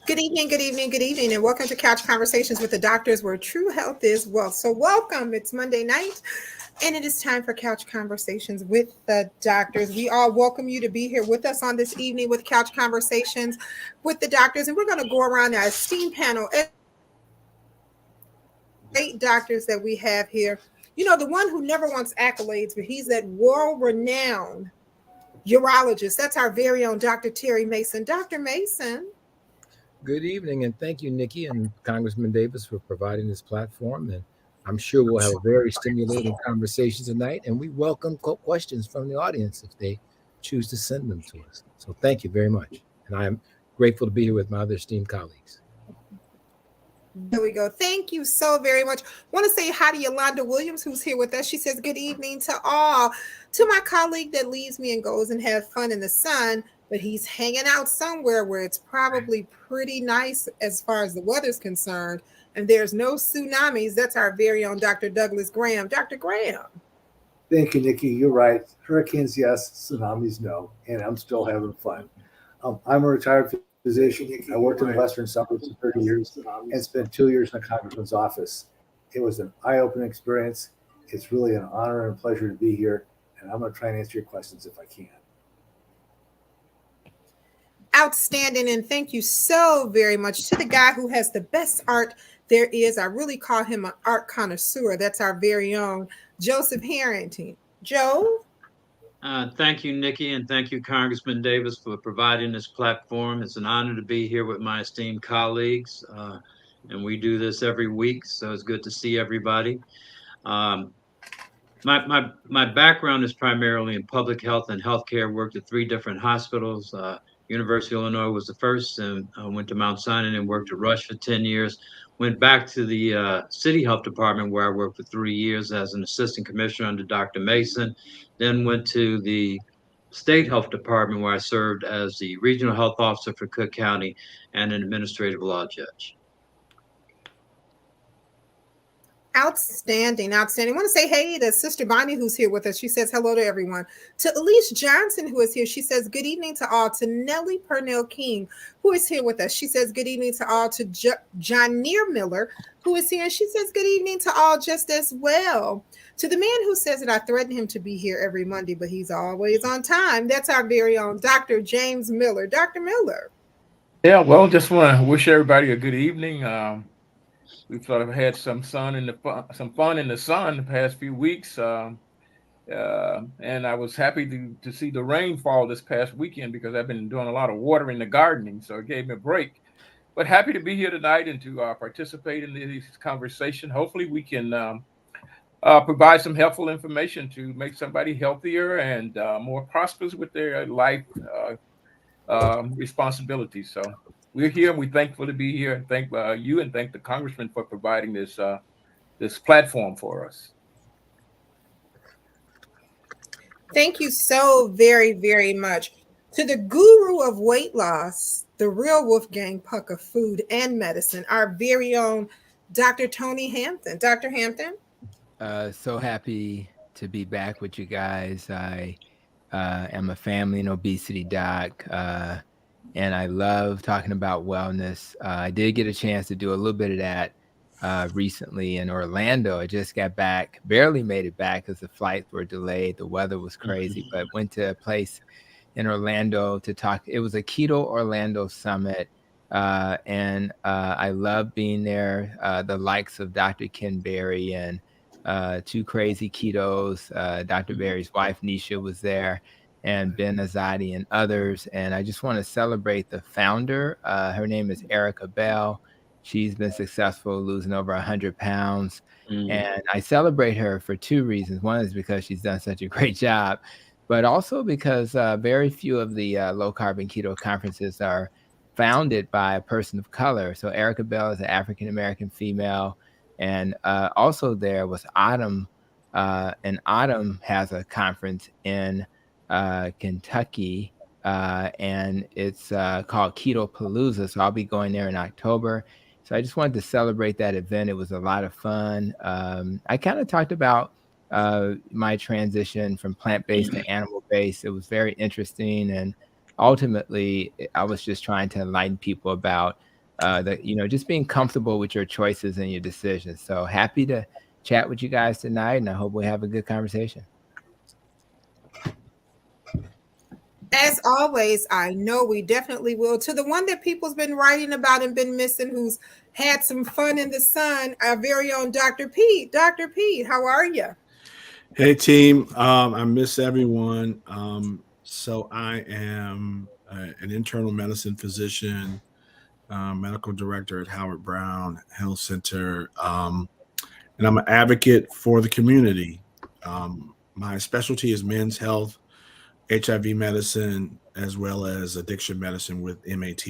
Good evening, good evening, good evening, and welcome to Couch Conversations with the Doctors, where true health is wealth. So, welcome. It's Monday night, and it is time for Couch Conversations with the Doctors. We all welcome you to be here with us on this evening with Couch Conversations with the Doctors, and we're going to go around our esteemed panel, eight doctors that we have here. You know, the one who never wants accolades, but he's that world-renowned urologist. That's our very own Dr. Terry Mason. Dr. Mason. Good evening, and thank you, Nikki and Congressman Davis, for providing this platform. And I'm sure we'll have a very stimulating conversation tonight. And we welcome questions from the audience if they choose to send them to us. So thank you very much. And I'm grateful to be here with my other esteemed colleagues. There we go. Thank you so very much. Want to say hi to Yolanda Williams, who's here with us. She says, good evening to all. To my colleague that leaves me and goes and have fun in the sun, but he's hanging out somewhere where it's probably pretty nice as far as the weather's concerned, and there's no tsunamis. That's our very own Dr. Douglas Graham. Dr. Graham. Thank you, Nikki. You're right. Hurricanes, yes. Tsunamis, no. And I'm still having fun. I'm a retired physician. I worked in the Western suburbs for 30 years and spent 2 years in the congressman's office. It was an eye-opening experience. It's really an honor and pleasure to be here, and I'm going to try and answer your questions if I can. Outstanding, and thank you so very much to the guy who has the best art there is. I really call him an art connoisseur. That's our very own Joseph Harrington. Joe? Thank you, Nikki, and thank you, Congressman Davis, for providing this platform. It's an honor to be here with my esteemed colleagues, and we do this every week, so it's good to see everybody. My background is primarily in public health and healthcare. Worked at 3 different hospitals. University of Illinois was the first, and went to Mount Sinai and worked at Rush for 10 years. Went back to the city health department where I worked for 3 years as an assistant commissioner under Dr. Mason. Then went to the state health department where I served as the regional health officer for Cook County and an administrative law judge. Outstanding, outstanding. I want to say hey to Sister Bonnie, who's here with us. She says hello to everyone. To Elise Johnson, who is here, she says good evening to all. To Nellie Purnell King, who is here with us, she says good evening to all. To Johnier Miller, who is here, and she says good evening to all just as well. To the man who says that I threaten him to be here every Monday, but he's always on time, that's our very own Dr. James Miller. Dr. Miller. Yeah, well, just want to wish everybody a good evening. We've sort of had some fun in the sun the past few weeks, and I was happy to see the rainfall this past weekend because I've been doing a lot of watering the gardening, so it gave me a break. But happy to be here tonight and to participate in this conversation. Hopefully, we can provide some helpful information to make somebody healthier and more prosperous with their life responsibilities. So we're here and we're thankful to be here. And thank you and thank the Congressman for providing this platform for us. Thank you so very, very much. To the guru of weight loss, the real Wolfgang Puck of food and medicine, our very own Dr. Tony Hampton. Dr. Hampton? So happy to be back with you guys. I am a family and obesity doc, and I love talking about wellness. I did get a chance to do a little bit of that recently in Orlando. I just got back, barely made it back because the flights were delayed. The weather was crazy, but went to a place in Orlando to talk. It was a Keto Orlando Summit, and I love being there. The likes of Dr. Ken Berry and 2 Crazy Ketos. Dr. Berry's wife, Nisha, was there, and Ben Azadi and others. And I just want to celebrate the founder. Her name is Erica Bell. She's been successful, losing over 100 pounds. And I celebrate her for 2 reasons. One is because she's done such a great job, but also because very few of the low carbon keto conferences are founded by a person of color. So Erica Bell is an African-American female. And also there was Autumn, and Autumn has a conference in Kentucky, and it's called Keto Palooza. So I'll be going there in October. So I just wanted to celebrate that event. It was a lot of fun. I kind of talked about my transition from plant-based to animal-based. It was very interesting. And ultimately, I was just trying to enlighten people about that just being comfortable with your choices and your decisions. So happy to chat with you guys tonight, and I hope we have a good conversation. As always, I know we definitely will. To the one that people's been writing about and been missing, who's had some fun in the sun, our very own Dr. Pete. Dr. Pete, how are you? Hey team, I miss everyone. So I am an internal medicine physician, medical director at Howard Brown Health Center, and I'm an advocate for the community. My specialty is men's health, HIV medicine, as well as addiction medicine with MAT.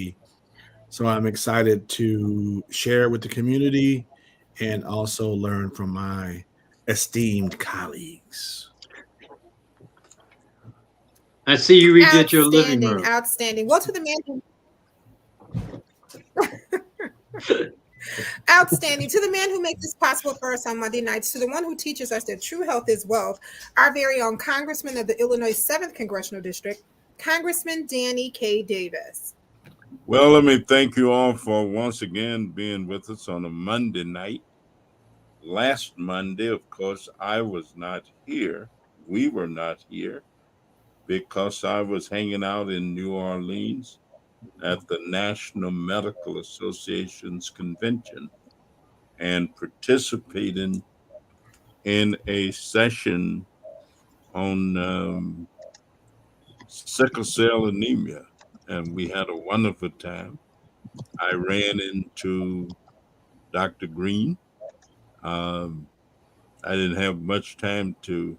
So I'm excited to share with the community and also learn from my esteemed colleagues. I see you redid your living Outstanding, room. outstanding. Well, to the man who outstanding, to the man who makes this possible for us on Monday nights, to the one who teaches us that true health is wealth, our very own Congressman of the Illinois 7th Congressional District, Congressman Danny K. Davis. Well, let me thank you all for once again being with us on a Monday night. Last Monday, of course, I was not here. We were not here because I was hanging out in New Orleans at the National Medical Association's convention and participating in a session on sickle cell anemia. And we had a wonderful time. I ran into Dr. Green. Um, I didn't have much time to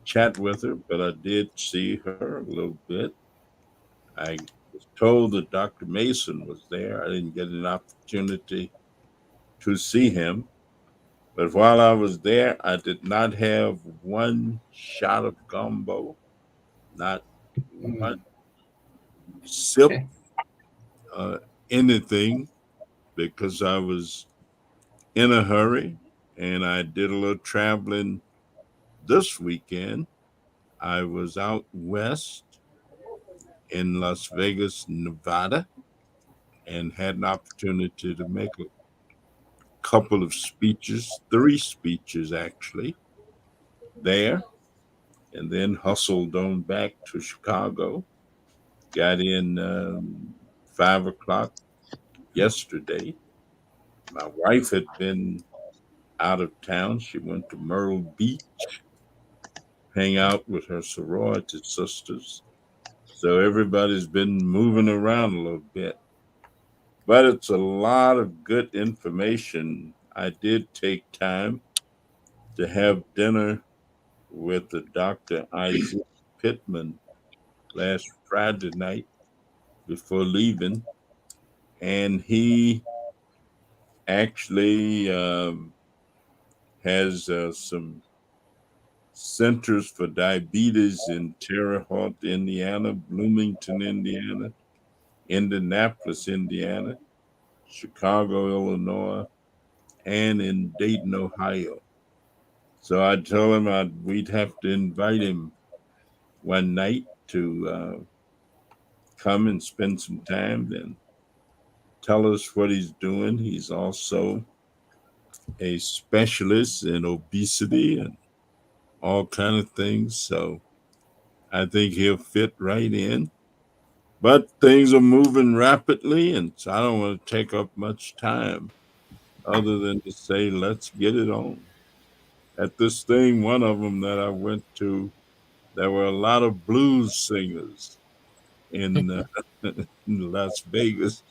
chat with her, but I did see her a little bit. I was told that Dr. Mason was there. I didn't get an opportunity to see him. But while I was there, I did not have one shot of gumbo, not one sip, uh, anything, because I was in a hurry and I did a little traveling this weekend. I was out west in Las Vegas, Nevada, and had an opportunity to make a couple of speeches, three speeches actually, there, and then hustled on back to Chicago. Got in 5 o'clock yesterday. My wife had been out of town. She went to Myrtle Beach, hang out with her sorority sisters. So everybody's been moving around a little bit. But it's a lot of good information. I did take time to have dinner with the Dr. Isaac Pittman last Friday night before leaving, and he actually has some centers for diabetes in Terre Haute, Indiana, Bloomington, Indiana, Indianapolis, Indiana, Chicago, Illinois, and in Dayton, Ohio. So I told him we'd have to invite him one night to come and spend some time and tell us what he's doing. He's also a specialist in obesity and all kind of things. So I think he'll fit right in. But things are moving rapidly, and so I don't want to take up much time other than to say, let's get it on. At this thing, one of them that I went to, there were a lot of blues singers in, in Las Vegas.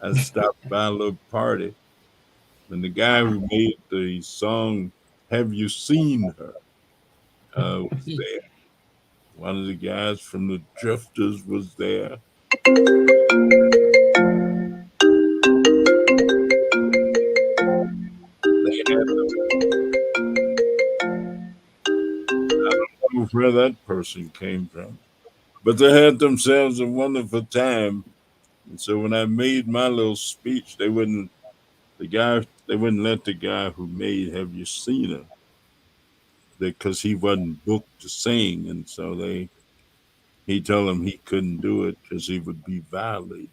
I stopped by a little party, and the guy who made the song "Have You Seen Her" was there. One of the guys from the Drifters was there. They had I don't know where that person came from, but they had themselves a wonderful time. And so when I made my little speech, they wouldn't let the guy who made "Have You Seen Her" because he wasn't booked to sing, and so he told him he couldn't do it because he would be violated.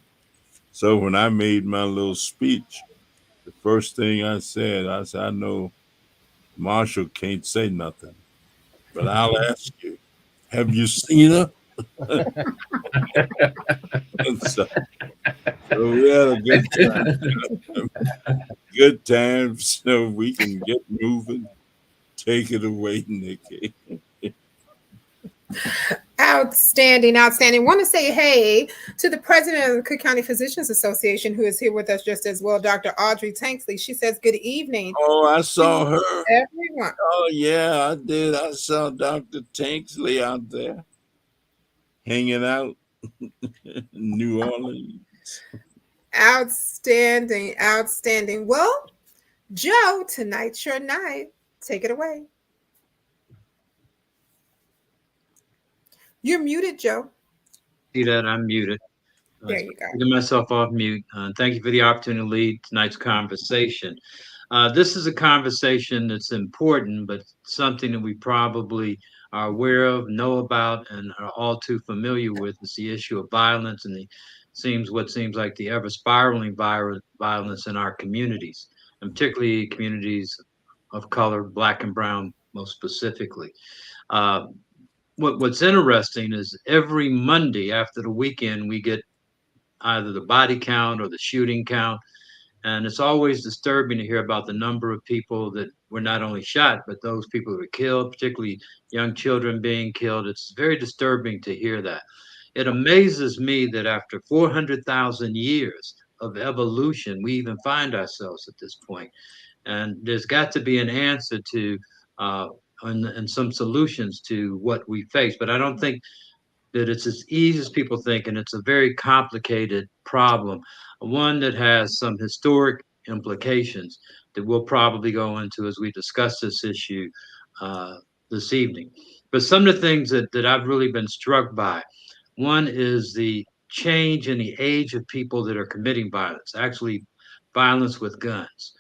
So when I made my little speech, the first thing I said, I know Marshall can't say nothing, but I'll ask you, have you seen her? And so we had a good time. Good time, so we can get moving. Take it away, Nikki. Outstanding, outstanding. Want to say hey to the president of the Cook County Physicians Association, who is here with us just as well, Dr. Audrey Tanksley. She says, good evening Oh, I to saw her. everyone. Oh, yeah, I did. I saw Dr. Tanksley out there hanging out in New Orleans. Outstanding, outstanding. Well, Joe, tonight's your night. Take it away. You're muted, Joe. See that I'm muted. There you go. Taking myself off mute. Thank you for the opportunity to lead tonight's conversation. This is a conversation that's important, but something that we probably are aware of, know about, and are all too familiar with is the issue of violence and what seems like the ever spiraling violence in our communities, and particularly communities of color, Black and brown, most specifically. Uh, what's interesting is every Monday after the weekend, we get either the body count or the shooting count. And it's always disturbing to hear about the number of people that were not only shot, but those people that were killed, particularly young children being killed. It's very disturbing to hear that. It amazes me that after 400,000 years of evolution, we even find ourselves at this point. And there's got to be an answer to and some solutions to what we face. But I don't think that it's as easy as people think, and it's a very complicated problem, one that has some historic implications that we'll probably go into as we discuss this issue uh, this evening. But some of the things that I've really been struck by, one is the change in the age of people that are committing violence, actually violence with guns.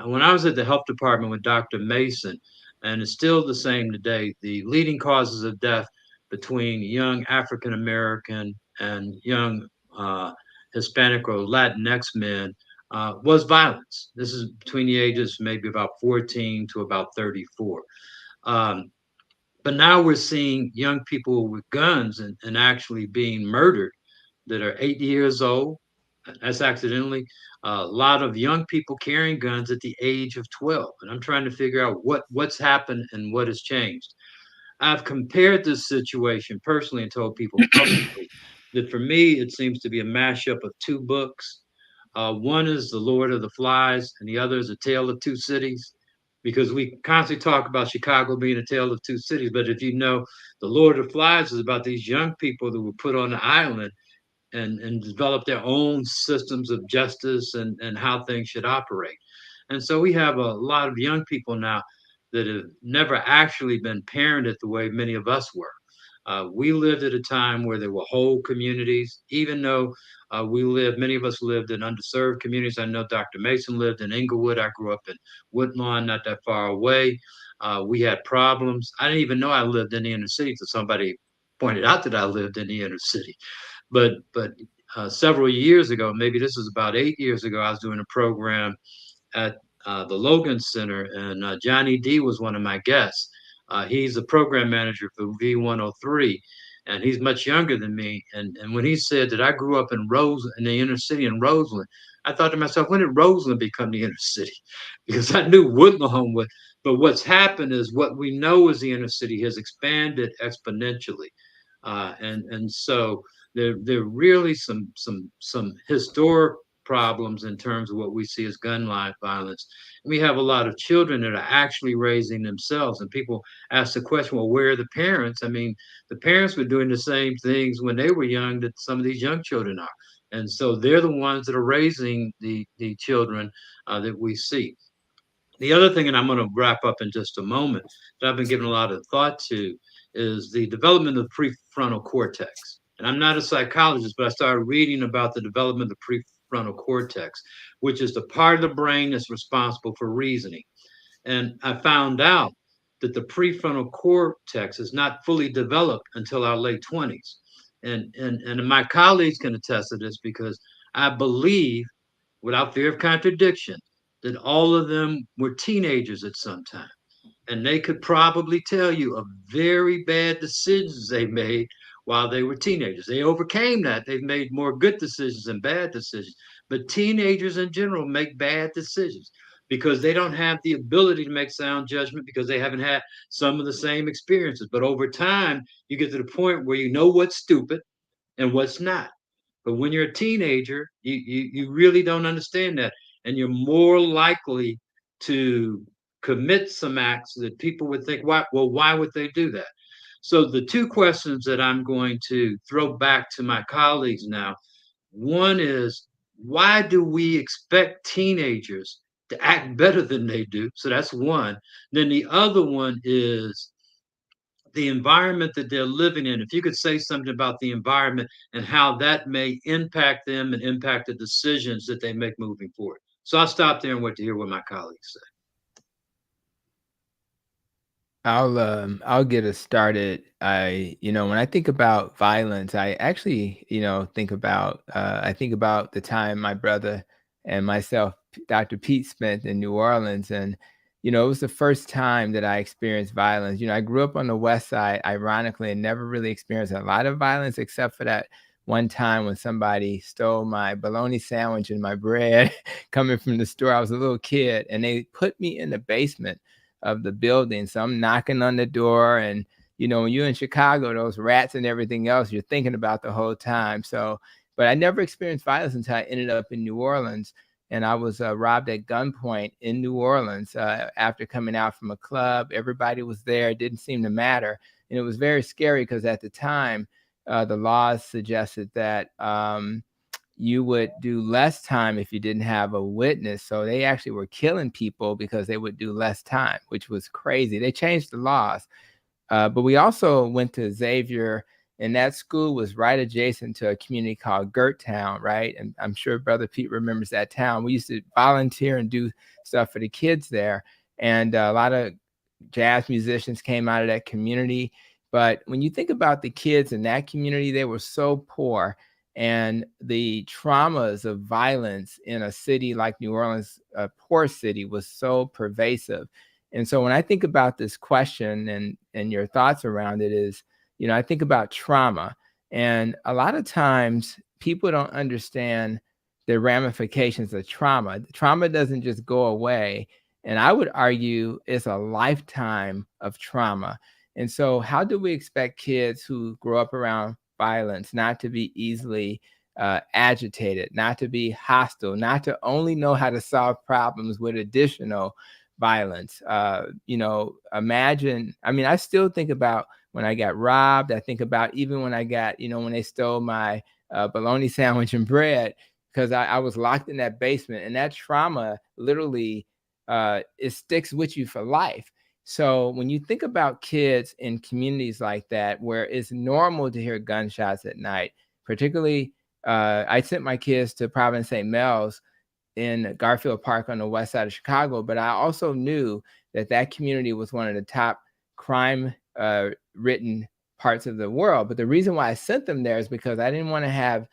When I was at the health department with Dr. Mason, and it's still the same today, the leading causes of death between young African American and young Hispanic or Latinx men was violence. This is between the ages maybe about 14 to about 34. Um, but now we're seeing young people with guns and actually being murdered that are 8 years old. That's accidentally. A lot of young people carrying guns at the age of 12. And I'm trying to figure out what's happened and what has changed. I've compared this situation personally and told people publicly that for me, it seems to be a mashup of two books. One is The Lord of the Flies, and the other is A Tale of Two Cities, because we constantly talk about Chicago being a tale of two cities. But if you know, The Lord of the Flies is about these young people that were put on the island and develop their own systems of justice and how things should operate. And so we have a lot of young people now that have never actually been parented the way many of us were. We lived at a time where there were whole communities, even though many of us lived in underserved communities. I know Dr. Mason lived in Inglewood. I grew up in Woodlawn, not that far away. We had problems. I didn't even know I lived in the inner city until somebody pointed out that I lived in the inner city. But several years ago, maybe this was about 8 years ago, I was doing a program at the Logan Center, and Johnny D was one of my guests. He's a program manager for V103, and he's much younger than me. And when he said that I grew up in the inner city in Roseland, I thought to myself, when did Roseland become the inner city? Because I knew Woodlawn would. But what's happened is what we know as the inner city has expanded exponentially, and so there are really some historic problems in terms of what we see as gun violence. And we have a lot of children that are actually raising themselves, and people ask the question, well, where are the parents? I mean, the parents were doing the same things when they were young that some of these young children are. And so they're the ones that are raising the children that we see. The other thing, and I'm going to wrap up in just a moment, that I've been giving a lot of thought to is the development of the prefrontal cortex. And I'm not a psychologist, but I started reading about the development of the prefrontal cortex, which is the part of the brain that's responsible for reasoning. And I found out that the prefrontal cortex is not fully developed until our late 20s. And my colleagues can attest to this because I believe, without fear of contradiction, that all of them were teenagers at some time. And they could probably tell you of very bad decisions they made while they were teenagers. They overcame that. They've made more good decisions than bad decisions. But teenagers in general make bad decisions because they don't have the ability to make sound judgment because they haven't had some of the same experiences. But over time, you get to the point where you know what's stupid and what's not. But when you're a teenager, you really don't understand that. And you're more likely to commit some acts that people would think, why would they do that? So the two questions that I'm going to throw back to my colleagues now, one is, why do we expect teenagers to act better than they do? So that's one. Then the other one is the environment that they're living in. If you could say something about the environment and how that may impact them and impact the decisions that they make moving forward. So I'll stop there and wait to hear what my colleagues say. I'll get us started. When I think about violence, I actually, think about the time my brother and myself, Dr. Pete, spent in New Orleans. And, it was the first time that I experienced violence. I grew up on the West Side, ironically, and never really experienced a lot of violence except for that one time when somebody stole my bologna sandwich and my bread coming from the store. I was a little kid, and they put me in the basement of the building. So I'm knocking on the door, and when you're in Chicago, those rats and everything else, you're thinking about the whole time. So, but I never experienced violence until I ended up in New Orleans, and I was robbed at gunpoint in New Orleans after coming out from a club. Everybody was there. It didn't seem to matter. And it was very scary because at the time, the laws suggested that you would do less time if you didn't have a witness. So they actually were killing people because they would do less time, which was crazy. They changed the laws. But we also went to Xavier, and that school was right adjacent to a community called Gerttown, right? And I'm sure Brother Pete remembers that town. We used to volunteer and do stuff for the kids there. And a lot of jazz musicians came out of that community. But when you think about the kids in that community, they were so poor. And the traumas of violence in a city like New Orleans, a poor city, was so pervasive. And so when I think about this question and your thoughts around it is, I think about trauma. And a lot of times people don't understand the ramifications of trauma. Trauma doesn't just go away. And I would argue it's a lifetime of trauma. And so how do we expect kids who grow up around violence not to be easily agitated, not to be hostile, not to only know how to solve problems with additional violence? Imagine, I still think about when I got robbed. I think about even when I got, when they stole my bologna sandwich and bread, because I was locked in that basement, and that trauma literally, it sticks with you for life. So when you think about kids in communities like that, where it's normal to hear gunshots at night, particularly, I sent my kids to Providence St. Mel's in Garfield Park on the west side of Chicago, but I also knew that community was one of the top crime written parts of the world. But the reason why I sent them there is because I didn't want to have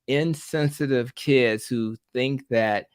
insensitive kids who think that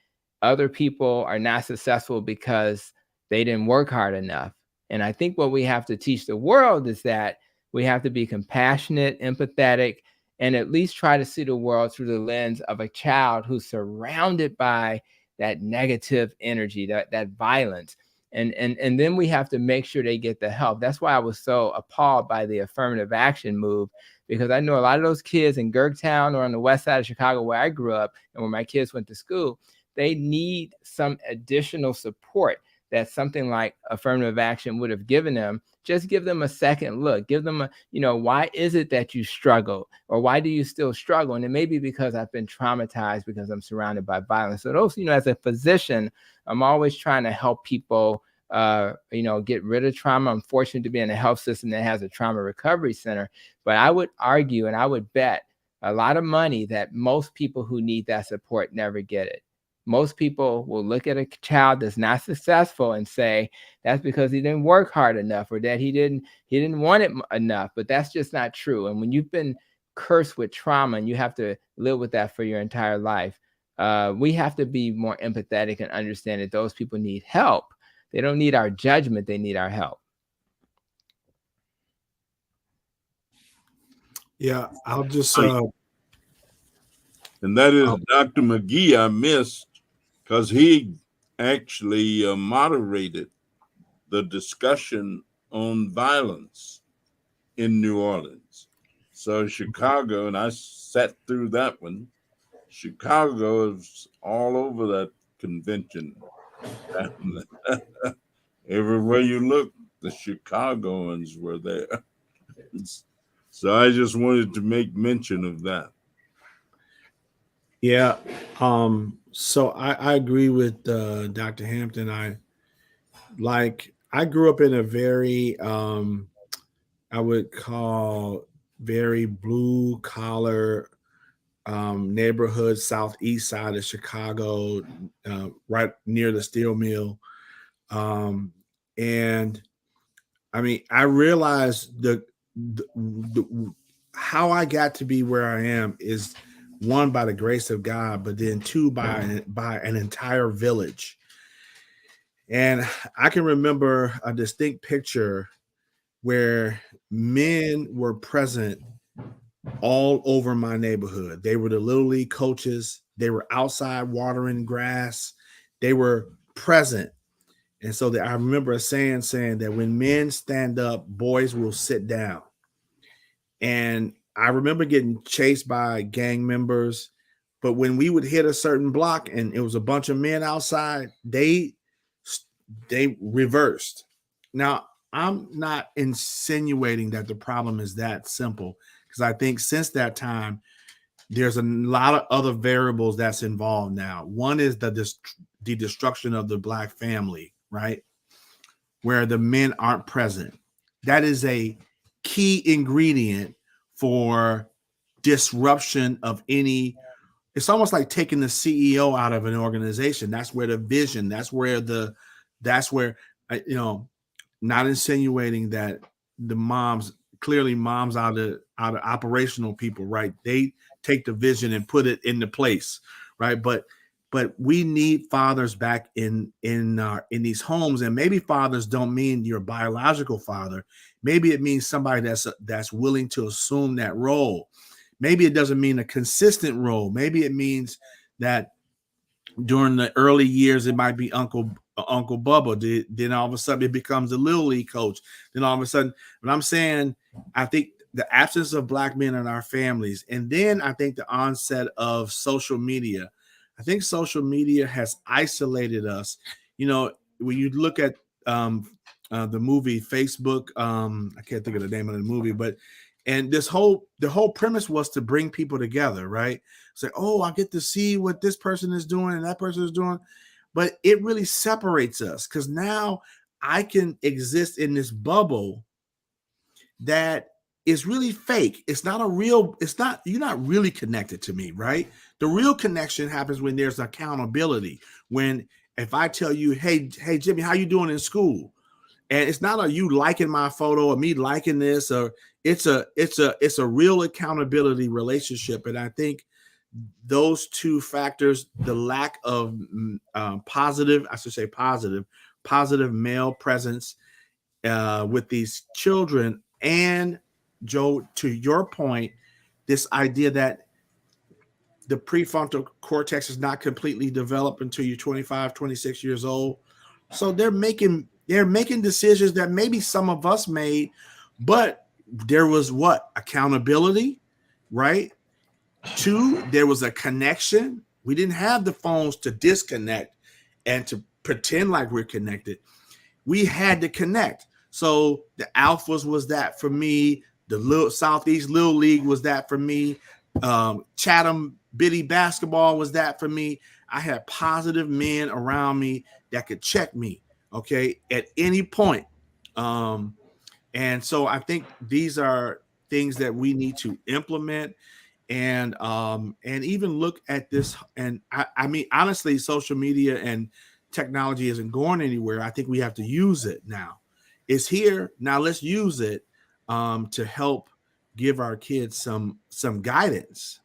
other people are not successful because they didn't work hard enough. And I think what we have to teach the world is that we have to be compassionate, empathetic, and at least try to see the world through the lens of a child who's surrounded by that negative energy, that violence. And then we have to make sure they get the help. That's why I was so appalled by the affirmative action move, because I know a lot of those kids in Gerttown or on the west side of Chicago where I grew up and where my kids went to school, they need some additional support that something like affirmative action would have given them. Just give them a second look. Give them why is it that you struggle, or why do you still struggle? And it may be because I've been traumatized because I'm surrounded by violence. So those, as a physician, I'm always trying to help people, get rid of trauma. I'm fortunate to be in a health system that has a trauma recovery center. But I would argue, and I would bet a lot of money, that most people who need that support never get it. Most people will look at a child that's not successful and say that's because he didn't work hard enough, or that he didn't want it enough. But that's just not true. And when you've been cursed with trauma and you have to live with that for your entire life. We have to be more empathetic and understand that those people need help. They don't need our judgment, they need our help. Yeah, I'll just and that is Dr. McGee I missed, because he actually moderated the discussion on violence in New Orleans. So Chicago, and I sat through that one. Chicago is all over that convention. Everywhere you look, the Chicagoans were there. So I just wanted to make mention of that. Yeah. So I agree with Dr. Hampton. I grew up in a very I would call very blue collar neighborhood, southeast side of Chicago, right near the steel mill. And I mean, I realized the how I got to be where I am is one, by the grace of God, but then two, by an entire village. And I can remember a distinct picture where men were present all over my neighborhood. They were the little league coaches. They were outside watering grass. They were present. And so I remember a saying that when men stand up, boys will sit down. And I remember getting chased by gang members, but when we would hit a certain block and it was a bunch of men outside, they reversed. Now, I'm not insinuating that the problem is that simple, because I think since that time, there's a lot of other variables that's involved now. One is the destruction of the Black family, right? Where the men aren't present. That is a key ingredient for disruption of any. It's almost like taking the CEO out of an organization. That's where the vision, that's where not insinuating that the moms, clearly moms out of operational people, right? They take the vision and put it into place, right? But we need fathers back in these homes. And maybe fathers don't mean your biological father. Maybe it means somebody that's willing to assume that role. Maybe it doesn't mean a consistent role. Maybe it means that during the early years, it might be Uncle Bubba. Then all of a sudden it becomes a little league coach. Then all of a sudden, but I'm saying, I think the absence of Black men in our families, and then I think the onset of social media. I think social media has isolated us. You know, when you look at the movie Facebook, I can't think of the name of the movie, but the whole premise was to bring people together, right? Say, oh, I get to see what this person is doing and that person is doing, but it really separates us, because now I can exist in this bubble that is really fake. It's not you're not really connected to me, right? The real connection happens when there's accountability. When if I tell you, hey Jimmy, how you doing in school? And it's not you liking my photo or me liking this, or it's a real accountability relationship. And I think those two factors, the lack of positive male presence with these children, and Joe, to your point, this idea that the prefrontal cortex is not completely developed until you're 25, 26 years old. So they're making decisions that maybe some of us made, but there was accountability, right? Two, there was a connection. We didn't have the phones to disconnect and to pretend like we're connected. We had to connect. So the Alphas was that for me. The Southeast Little League was that for me. Chatham Biddy basketball was that for me. I had positive men around me that could check me, okay, at any point. And so I think these are things that we need to implement, and even look at this. And I mean, honestly, social media and technology isn't going anywhere. I think we have to use it now. It's here now. Let's use it to help give our kids some guidance.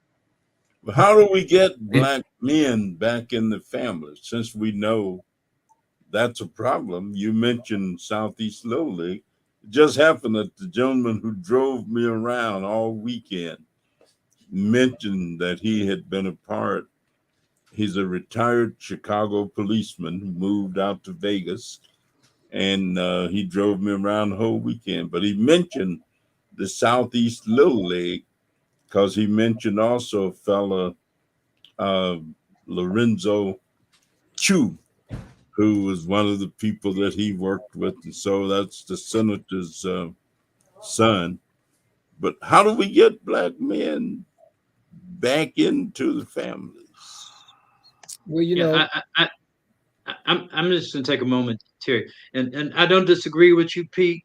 How do we get Black men back in the family, since we know that's a problem? You mentioned Southeast Little League. It just happened that the gentleman who drove me around all weekend mentioned that he had been a part. He's a retired Chicago policeman who moved out to Vegas, and he drove me around the whole weekend. But he mentioned the Southeast Little League because he mentioned also a fella, Lorenzo Chu, who was one of the people that he worked with. And so that's the senator's son. But how do we get Black men back into the families? Well, you Yeah, know, I'm just gonna take a moment, Terry, and I don't disagree with you, Pete.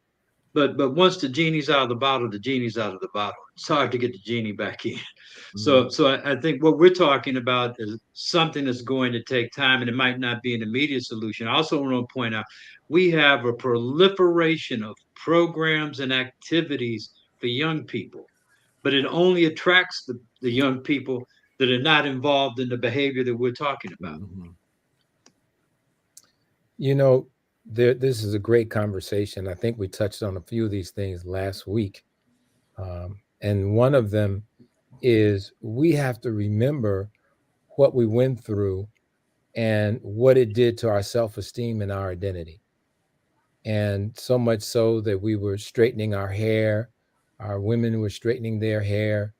But once the genie's out of the bottle, the genie's out of the bottle. It's hard to get the genie back in. So I think what we're talking about is something that's going to take time, and it might not be an immediate solution. I also want to point out we have a proliferation of programs and activities for young people, but it only attracts the young people that are not involved in the behavior that we're talking about. you know, this is a great conversation. I think we touched on a few of these things last week. And one of them is we have to remember what we went through and what it did to our self-esteem and our identity. And so much so that we were straightening our hair, our women were straightening their hair.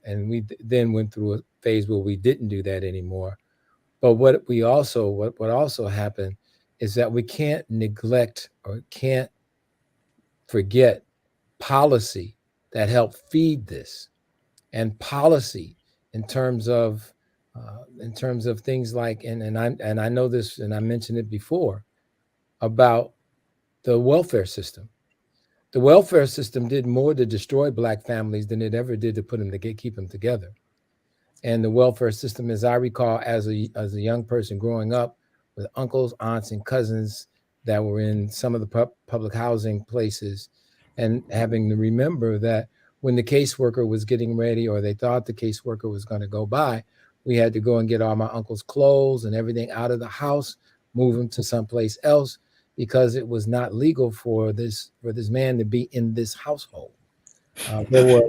And we then went through a phase where we didn't do that anymore. But what also happened is that we can't neglect or can't forget policy that helped feed this, and policy in terms of things like, and I know this, and I mentioned it before, about the welfare system. The welfare system did more to destroy Black families than it ever did to put them to keep them together. And the welfare system, as I recall, as a young person growing up with uncles, aunts, and cousins that were in some of the public housing places, and having to remember that when the caseworker was getting ready, or they thought the caseworker was going to go by, we had to go and get all my uncle's clothes and everything out of the house, move them to someplace else, because it was not legal for this man to be in this household. There are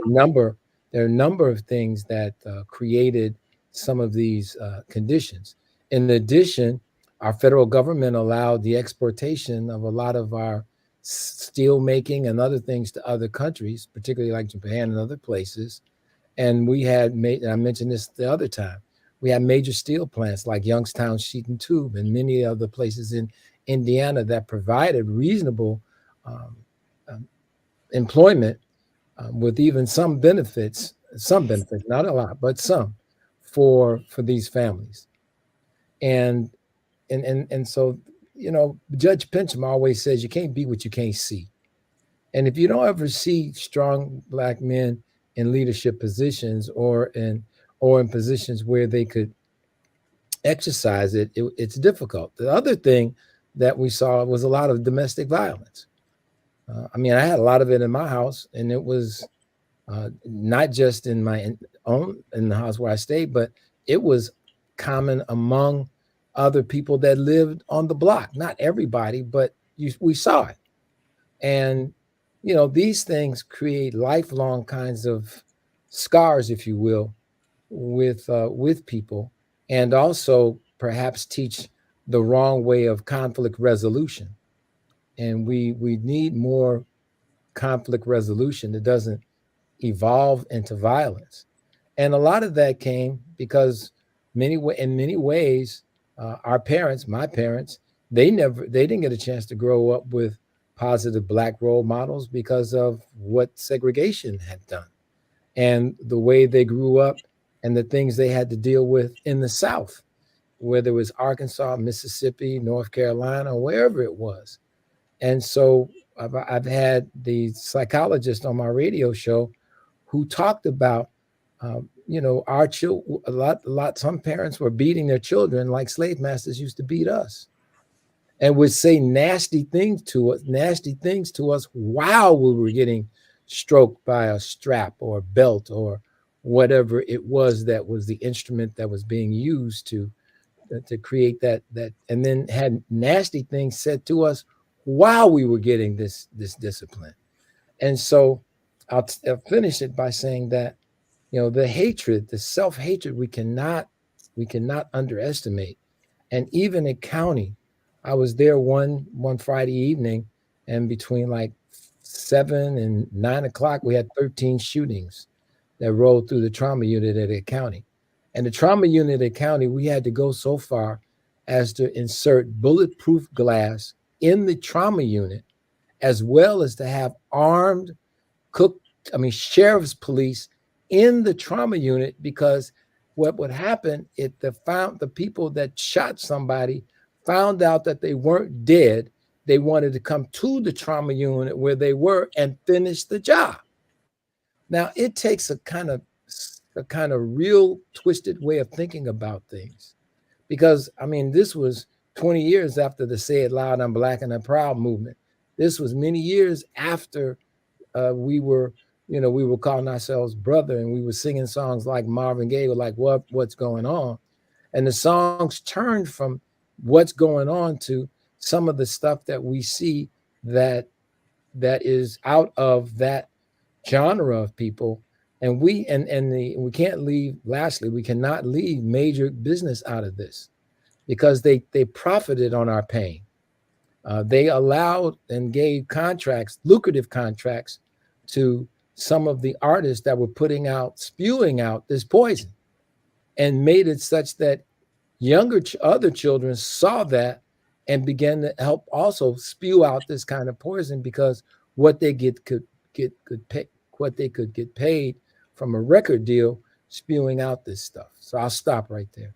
a number of things that created some of these conditions. In addition, our federal government allowed the exportation of a lot of our steel making and other things to other countries, particularly like Japan and other places. And we had made, and I mentioned this the other time, we had major steel plants like Youngstown Sheet and Tube and many other places in Indiana that provided reasonable employment with even some benefits, not a lot, but some for these families. And so, Judge Pincham always says you can't be what you can't see. And if you don't ever see strong Black men in leadership positions or in positions where they could exercise it, it's difficult. The other thing that we saw was a lot of domestic violence. I had a lot of it in my house, and it was not just in the house where I stayed, but it was common among other people that lived on the block. Not everybody, but we saw it. And these things create lifelong kinds of scars, if you will, with people, and also perhaps teach the wrong way of conflict resolution. And we need more conflict resolution that doesn't evolve into violence. And a lot of that came because in many ways, our parents, my parents, they didn't get a chance to grow up with positive Black role models because of what segregation had done and the way they grew up and the things they had to deal with in the South, whether it was Arkansas, Mississippi, North Carolina, wherever it was. And so I've had the psychologist on my radio show who talked about, our children, some parents were beating their children like slave masters used to beat us, and would say nasty things to us while we were getting stroked by a strap or a belt or whatever it was that was the instrument that was being used to create that, and then had nasty things said to us while we were getting this discipline. And so I'll finish it by saying that, the hatred, the self-hatred, we cannot underestimate. And even in county, I was there one Friday evening, and between like 7 and 9 o'clock, we had 13 shootings that rolled through the trauma unit at the county. And the trauma unit at county, we had to go so far as to insert bulletproof glass in the trauma unit, as well as to have armed cook, sheriff's police in the trauma unit, because what would happen if the people that shot somebody found out that they weren't dead, they wanted to come to the trauma unit where they were and finish the job. Now it takes a kind of real twisted way of thinking about things, because this was 20 years after the Say It Loud, I'm Black and I'm Proud movement. This was many years after we were calling ourselves brother, and we were singing songs like Marvin Gaye, like what's going on. And the songs turned from what's going on to some of the stuff that we see that is out of that genre of people. And we can't leave, lastly, we cannot leave major business out of this, because they profited on our pain. They allowed and gave contracts, lucrative contracts, to some of the artists that were spewing out this poison, and made it such that other children saw that and began to help also spew out this kind of poison, because what they could get paid from a record deal spewing out this stuff. So I'll stop right there.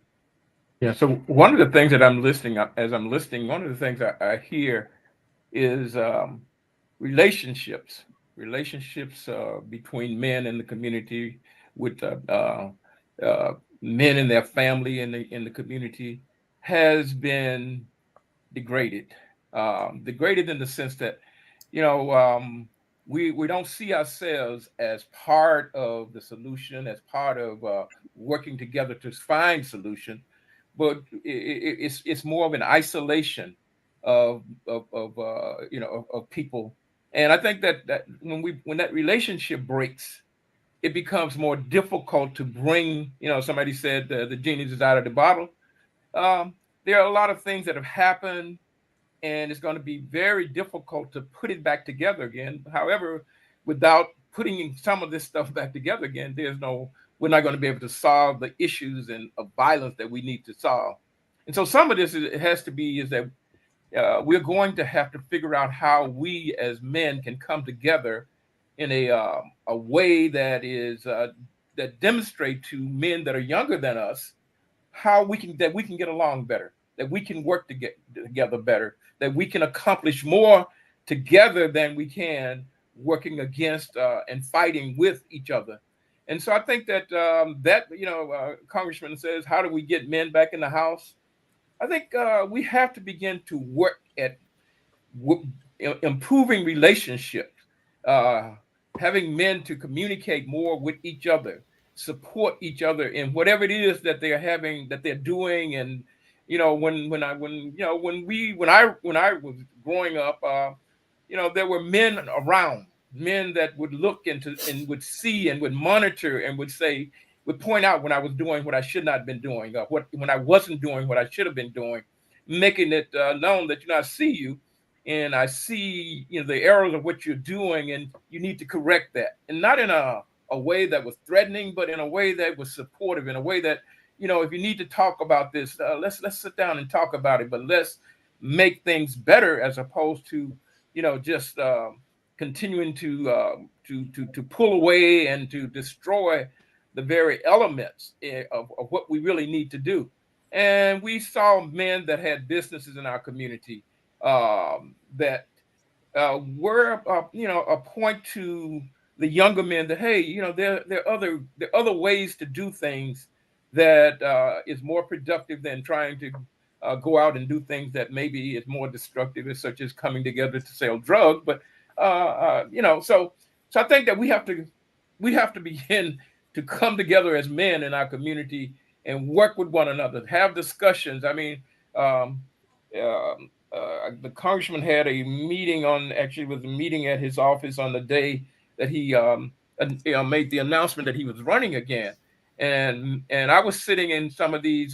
Yeah. So one of the things that I'm listening, one of the things I hear is relationships between men in the community, with men in their family in the community, has been degraded. Degraded in the sense that, we don't see ourselves as part of the solution, as part of working together to find solution, but it's more of an isolation of people. And I think that when that relationship breaks, it becomes more difficult to bring. Somebody said the genie is out of the bottle. There are a lot of things that have happened, and it's going to be very difficult to put it back together again. However, without putting some of this stuff back together again, we're not going to be able to solve the issues of violence that we need to solve. And so some of this is that we're going to have to figure out how we as men can come together in a way that demonstrate to men that are younger than us how we can get along better, that we can work together better, that we can accomplish more together than we can working against and fighting with each other. And so I think that Congressman says, how do we get men back in the house? I think we have to begin to work at improving relationships, having men to communicate more with each other, support each other in whatever it is that they're doing. And when I was growing up, there were men around, men that would look into and would see and would monitor and would point out when I was doing what I should not have been doing, when I wasn't doing what I should have been doing, making it known that I see you, and I see the errors of what you're doing, and you need to correct that, and not in a way that was threatening, but in a way that was supportive, in a way that if you need to talk about this, let's sit down and talk about it, but let's make things better, as opposed to just continuing to pull away and to destroy the very elements of what we really need to do. And we saw men that had businesses in our community that were a point to the younger men that, hey, there are other ways to do things that is more productive than trying to go out and do things that maybe is more destructive, such as coming together to sell drugs. But so So I think that we have to begin to come together as men in our community and work with one another, have discussions. I mean, the congressman had a meeting was a meeting at his office on the day that he made the announcement that he was running again. And I was sitting in some of the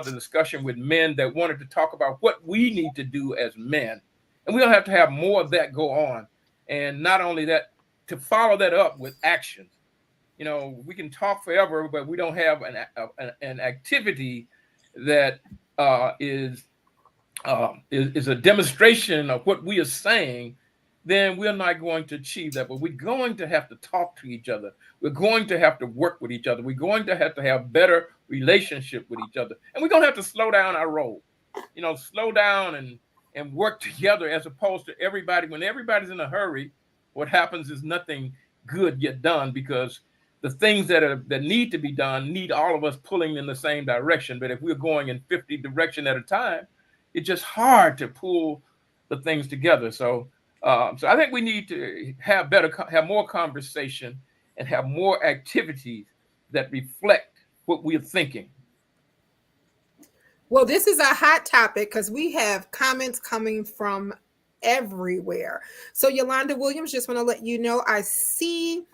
discussion with men that wanted to talk about what we need to do as men, and we'll have to have more of that go on. And not only that, to follow that up with actions. We can talk forever, but we don't have an activity that is a demonstration of what we are saying, then we're not going to achieve that. But we're going to have to talk to each other. We're going to have to work with each other. We're going to have better relationship with each other. And we're going to have to slow down our roll, slow down and work together, as opposed to when everybody's in a hurry, what happens is nothing good get done, because the things that need to be done need all of us pulling in the same direction. But if we're going in 50 directions at a time, it's just hard to pull the things together. So I think we need to have more conversation and have more activities that reflect what we're thinking. Well, this is a hot topic because we have comments coming from everywhere. So Yolanda Williams, just want to let you know, I see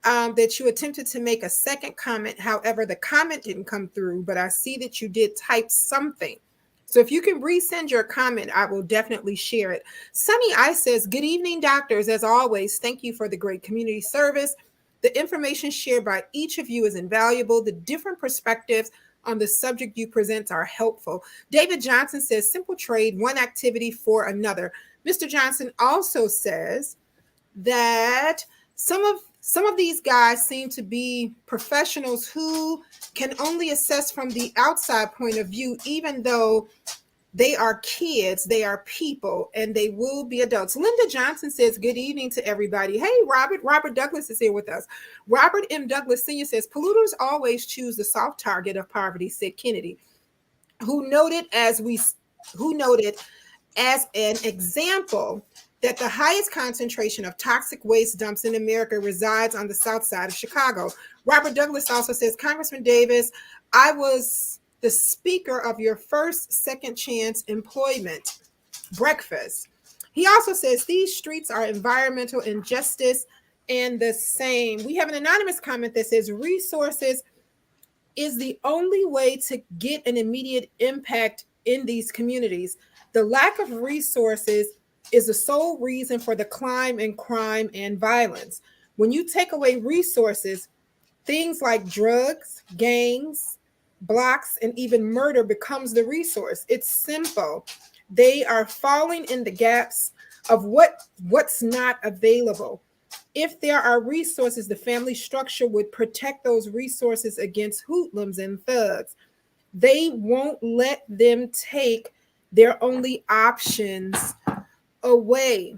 that you attempted to make a second comment. However, the comment didn't come through, but I see that you did type something. So if you can resend your comment, I will definitely share it. Sunny Ice says, good evening, doctors. As always, thank you for the great community service. The information shared by each of you is invaluable. The different perspectives on the subject you present are helpful. David Johnson says, simple trade, one activity for another. Mr. Johnson also says that some of these guys seem to be professionals who can only assess from the outside point of view, even though they are kids, they are people, and they will be adults. Linda Johnson says, good evening to everybody. Hey, Robert. Robert Douglas is here with us. Robert M. Douglas Sr. says, polluters always choose the soft target of poverty, said Kennedy, who noted as an example that the highest concentration of toxic waste dumps in America resides on the south side of Chicago. Robert Douglas also says, Congressman Davis, I was the speaker of your first second chance employment breakfast. He also says, these streets are environmental injustice and the same. We have an anonymous comment that says, resources is the only way to get an immediate impact in these communities. The lack of resources is the sole reason for the climb in crime and violence. When you take away resources, things like drugs, gangs, blocks, and even murder becomes the resource. It's simple. They are falling in the gaps of what's not available. If there are resources, the family structure would protect those resources against hoodlums and thugs. They won't let them take their only options away.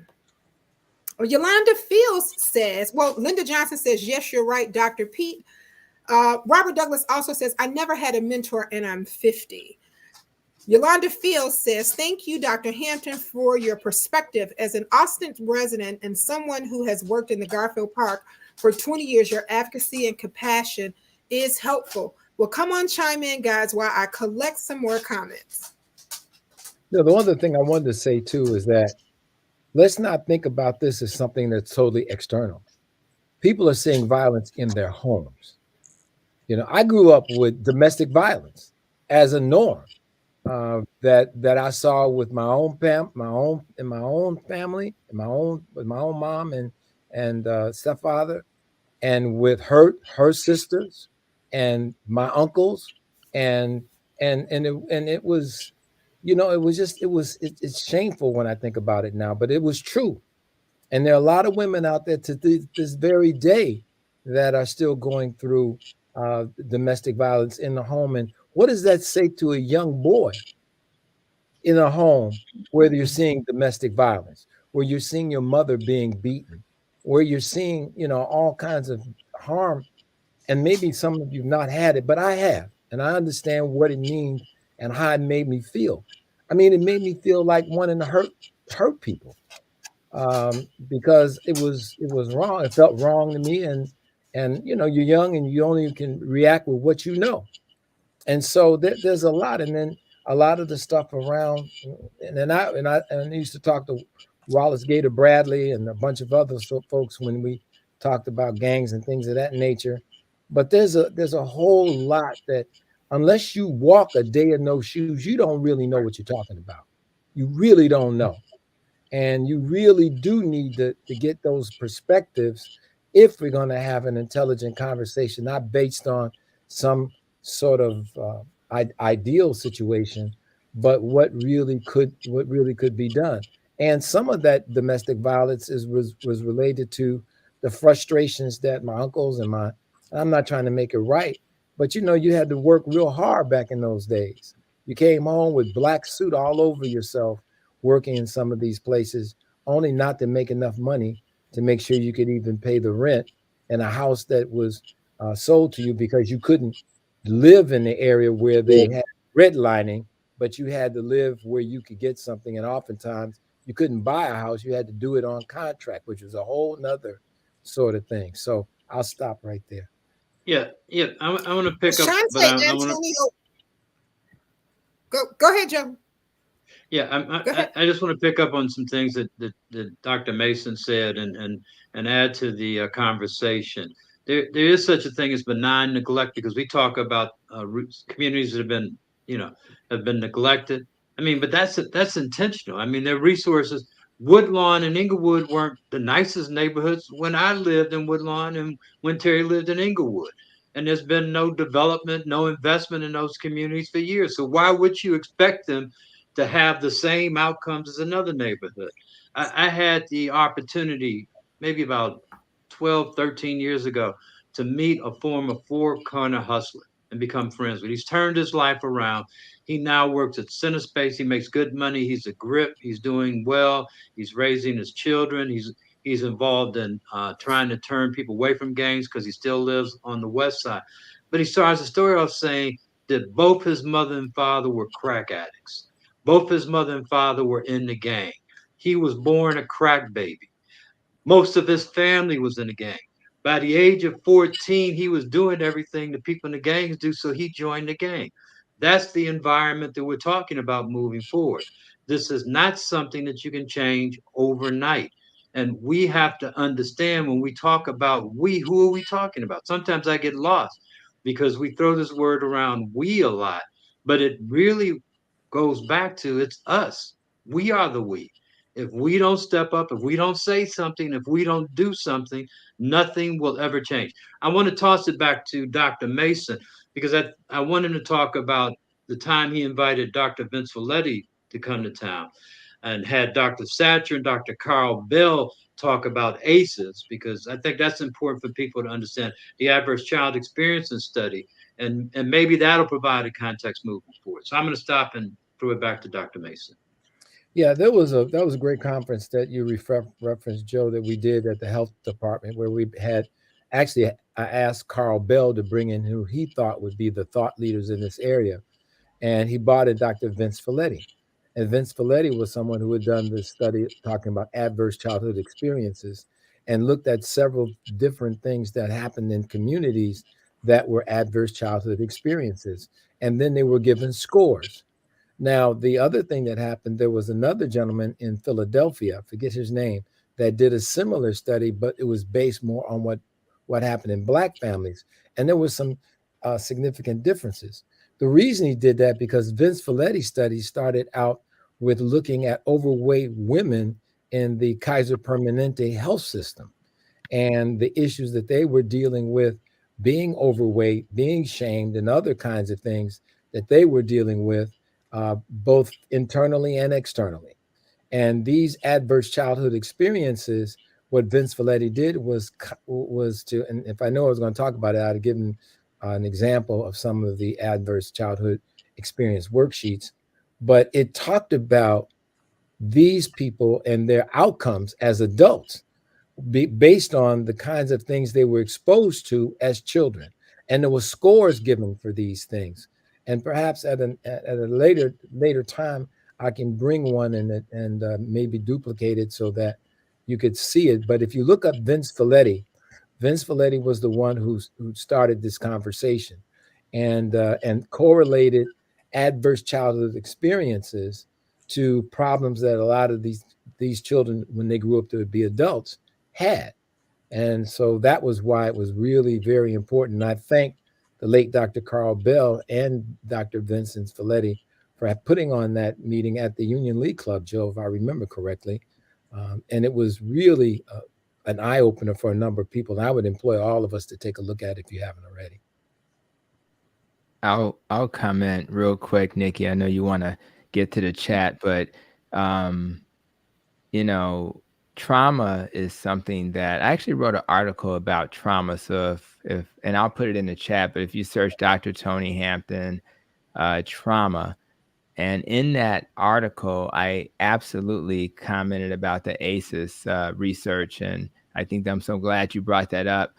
Yolanda Fields says, well, Linda Johnson says, yes, you're right, Dr. Pete. Robert Douglas also says, I never had a mentor and I'm 50. Yolanda Fields says, thank you, Dr. Hampton, for your perspective. As an Austin resident and someone who has worked in the Garfield Park for 20 years, your advocacy and compassion is helpful. Well, come on, chime in, guys, while I collect some more comments. The one other thing I wanted to say, too, is that let's not think about this as something that's totally external. People are seeing violence in their homes. I grew up with domestic violence as a norm that I saw with my own family, with my own mom and stepfather, and with her sisters and my uncles, and it was. It's shameful when I think about it now, but it was true. And there are a lot of women out there to this very day that are still going through domestic violence in the home. And what does that say to a young boy in a home where you're seeing domestic violence, where you're seeing your mother being beaten, where you're seeing, all kinds of harm? And maybe some of you've not had it, but I have. And I understand what it means and how it made me feel. I mean, it made me feel like wanting to hurt people. because it was wrong. It felt wrong to me, and you're young and you only can react with what you know. And so there's a lot, and then a lot of the stuff around, and then I used to talk to Wallace Gator Bradley and a bunch of other folks when we talked about gangs and things of that nature. But there's a whole lot that unless you walk a day of no shoes, you don't really know what you're talking about. You really don't know. And you really do need to get those perspectives if we're going to have an intelligent conversation, not based on some sort of ideal situation, but what really could be done. And some of that domestic violence was related to the frustrations that my uncles and I'm not trying to make it right, but you had to work real hard back in those days. You came home with black suit all over yourself working in some of these places, only not to make enough money to make sure you could even pay the rent in a house that was sold to you because you couldn't live in the area where they had redlining, but you had to live where you could get something. And oftentimes you couldn't buy a house, you had to do it on contract, which was a whole nother sort of thing. So I'll stop right there. Yeah, yeah. I want to pick up, but Shante I want to. Antonio, go ahead, Joe. Yeah, Go ahead. I just want to pick up on some things that Dr. Mason said and add to the conversation. There is such a thing as benign neglect because we talk about communities that have been, you know, have been neglected. I mean, but that's intentional. I mean, their resources. Woodlawn and Inglewood weren't the nicest neighborhoods when I lived in Woodlawn and when Terry lived in Inglewood. And there's been no development, no investment in those communities for years. So why would you expect them to have the same outcomes as another neighborhood? I had the opportunity maybe about 12, 13 years ago to meet a former four corner hustler and become friends with. He's turned his life around. He now works at Center Space. He makes good money. He's a grip. He's doing well. He's raising his children. He's involved in trying to turn people away from gangs because he still lives on the west side. But he starts the story off saying that both his mother and father were crack addicts. Both his mother and father were in the gang. He was born a crack baby. Most of his family was in the gang. By the age of 14, he was doing everything the people in the gangs do, so he joined the gang. That's the environment that we're talking about moving forward. This is not something that you can change overnight. And we have to understand when we talk about we, who are we talking about? Sometimes I get lost because we throw this word around we a lot, but it really goes back to it's us. We are the we. If we don't step up, if we don't say something, if we don't do something, nothing will ever change. I want to toss it back to Dr. Mason because I wanted to talk about the time he invited Dr. Vince Folletti to come to town and had Dr. Satcher and Dr. Carl Bell talk about ACEs because I think that's important for people to understand the adverse child experiences study. And maybe that'll provide a context moving forward. So I'm going to stop and throw it back to Dr. Mason. Yeah, that was a great conference that you referenced, Joe, that we did at the health department where we had actually I asked Carl Bell to bring in who he thought would be the thought leaders in this area, and he brought in Dr. Vince Folletti. And Vince Folletti was someone who had done this study talking about adverse childhood experiences and looked at several different things that happened in communities that were adverse childhood experiences, and then they were given scores. Now, the other thing that happened, there was another gentleman in Philadelphia, I forget his name, that did a similar study, but it was based more on what happened in black families, and there was some significant differences. The reason he did that because Vince Folletti's study started out with looking at overweight women in the Kaiser Permanente health system and the issues that they were dealing with, being overweight, being shamed, and other kinds of things that they were dealing with, both internally and externally. And these adverse childhood experiences, what Vince Folletti did was to, and if I know I was going to talk about it, I'd have given an example of some of the adverse childhood experience worksheets. But it talked about these people and their outcomes as adults based on the kinds of things they were exposed to as children, and there were scores given for these things. And perhaps at a later time, I can bring one and maybe duplicate it so that you could see it. But if you look up Vince Folletti was the one who started this conversation, and correlated adverse childhood experiences to problems that a lot of these children, when they grew up to be adults, had. And so that was why it was really very important. And I thank the late Dr. Carl Bell and Dr. Vincent Folletti for putting on that meeting at the Union League Club, Joe, if I remember correctly. And it was really an eye opener for a number of people. And I would employ all of us to take a look at it if you haven't already. I'll comment real quick, Nikki. I know you want to get to the chat, but you know, trauma is something that I actually wrote an article about trauma. So if and I'll put it in the chat, but if you search Dr. Tony Hampton trauma, and in that article, I absolutely commented about the ACEs research. And I think I'm so glad you brought that up,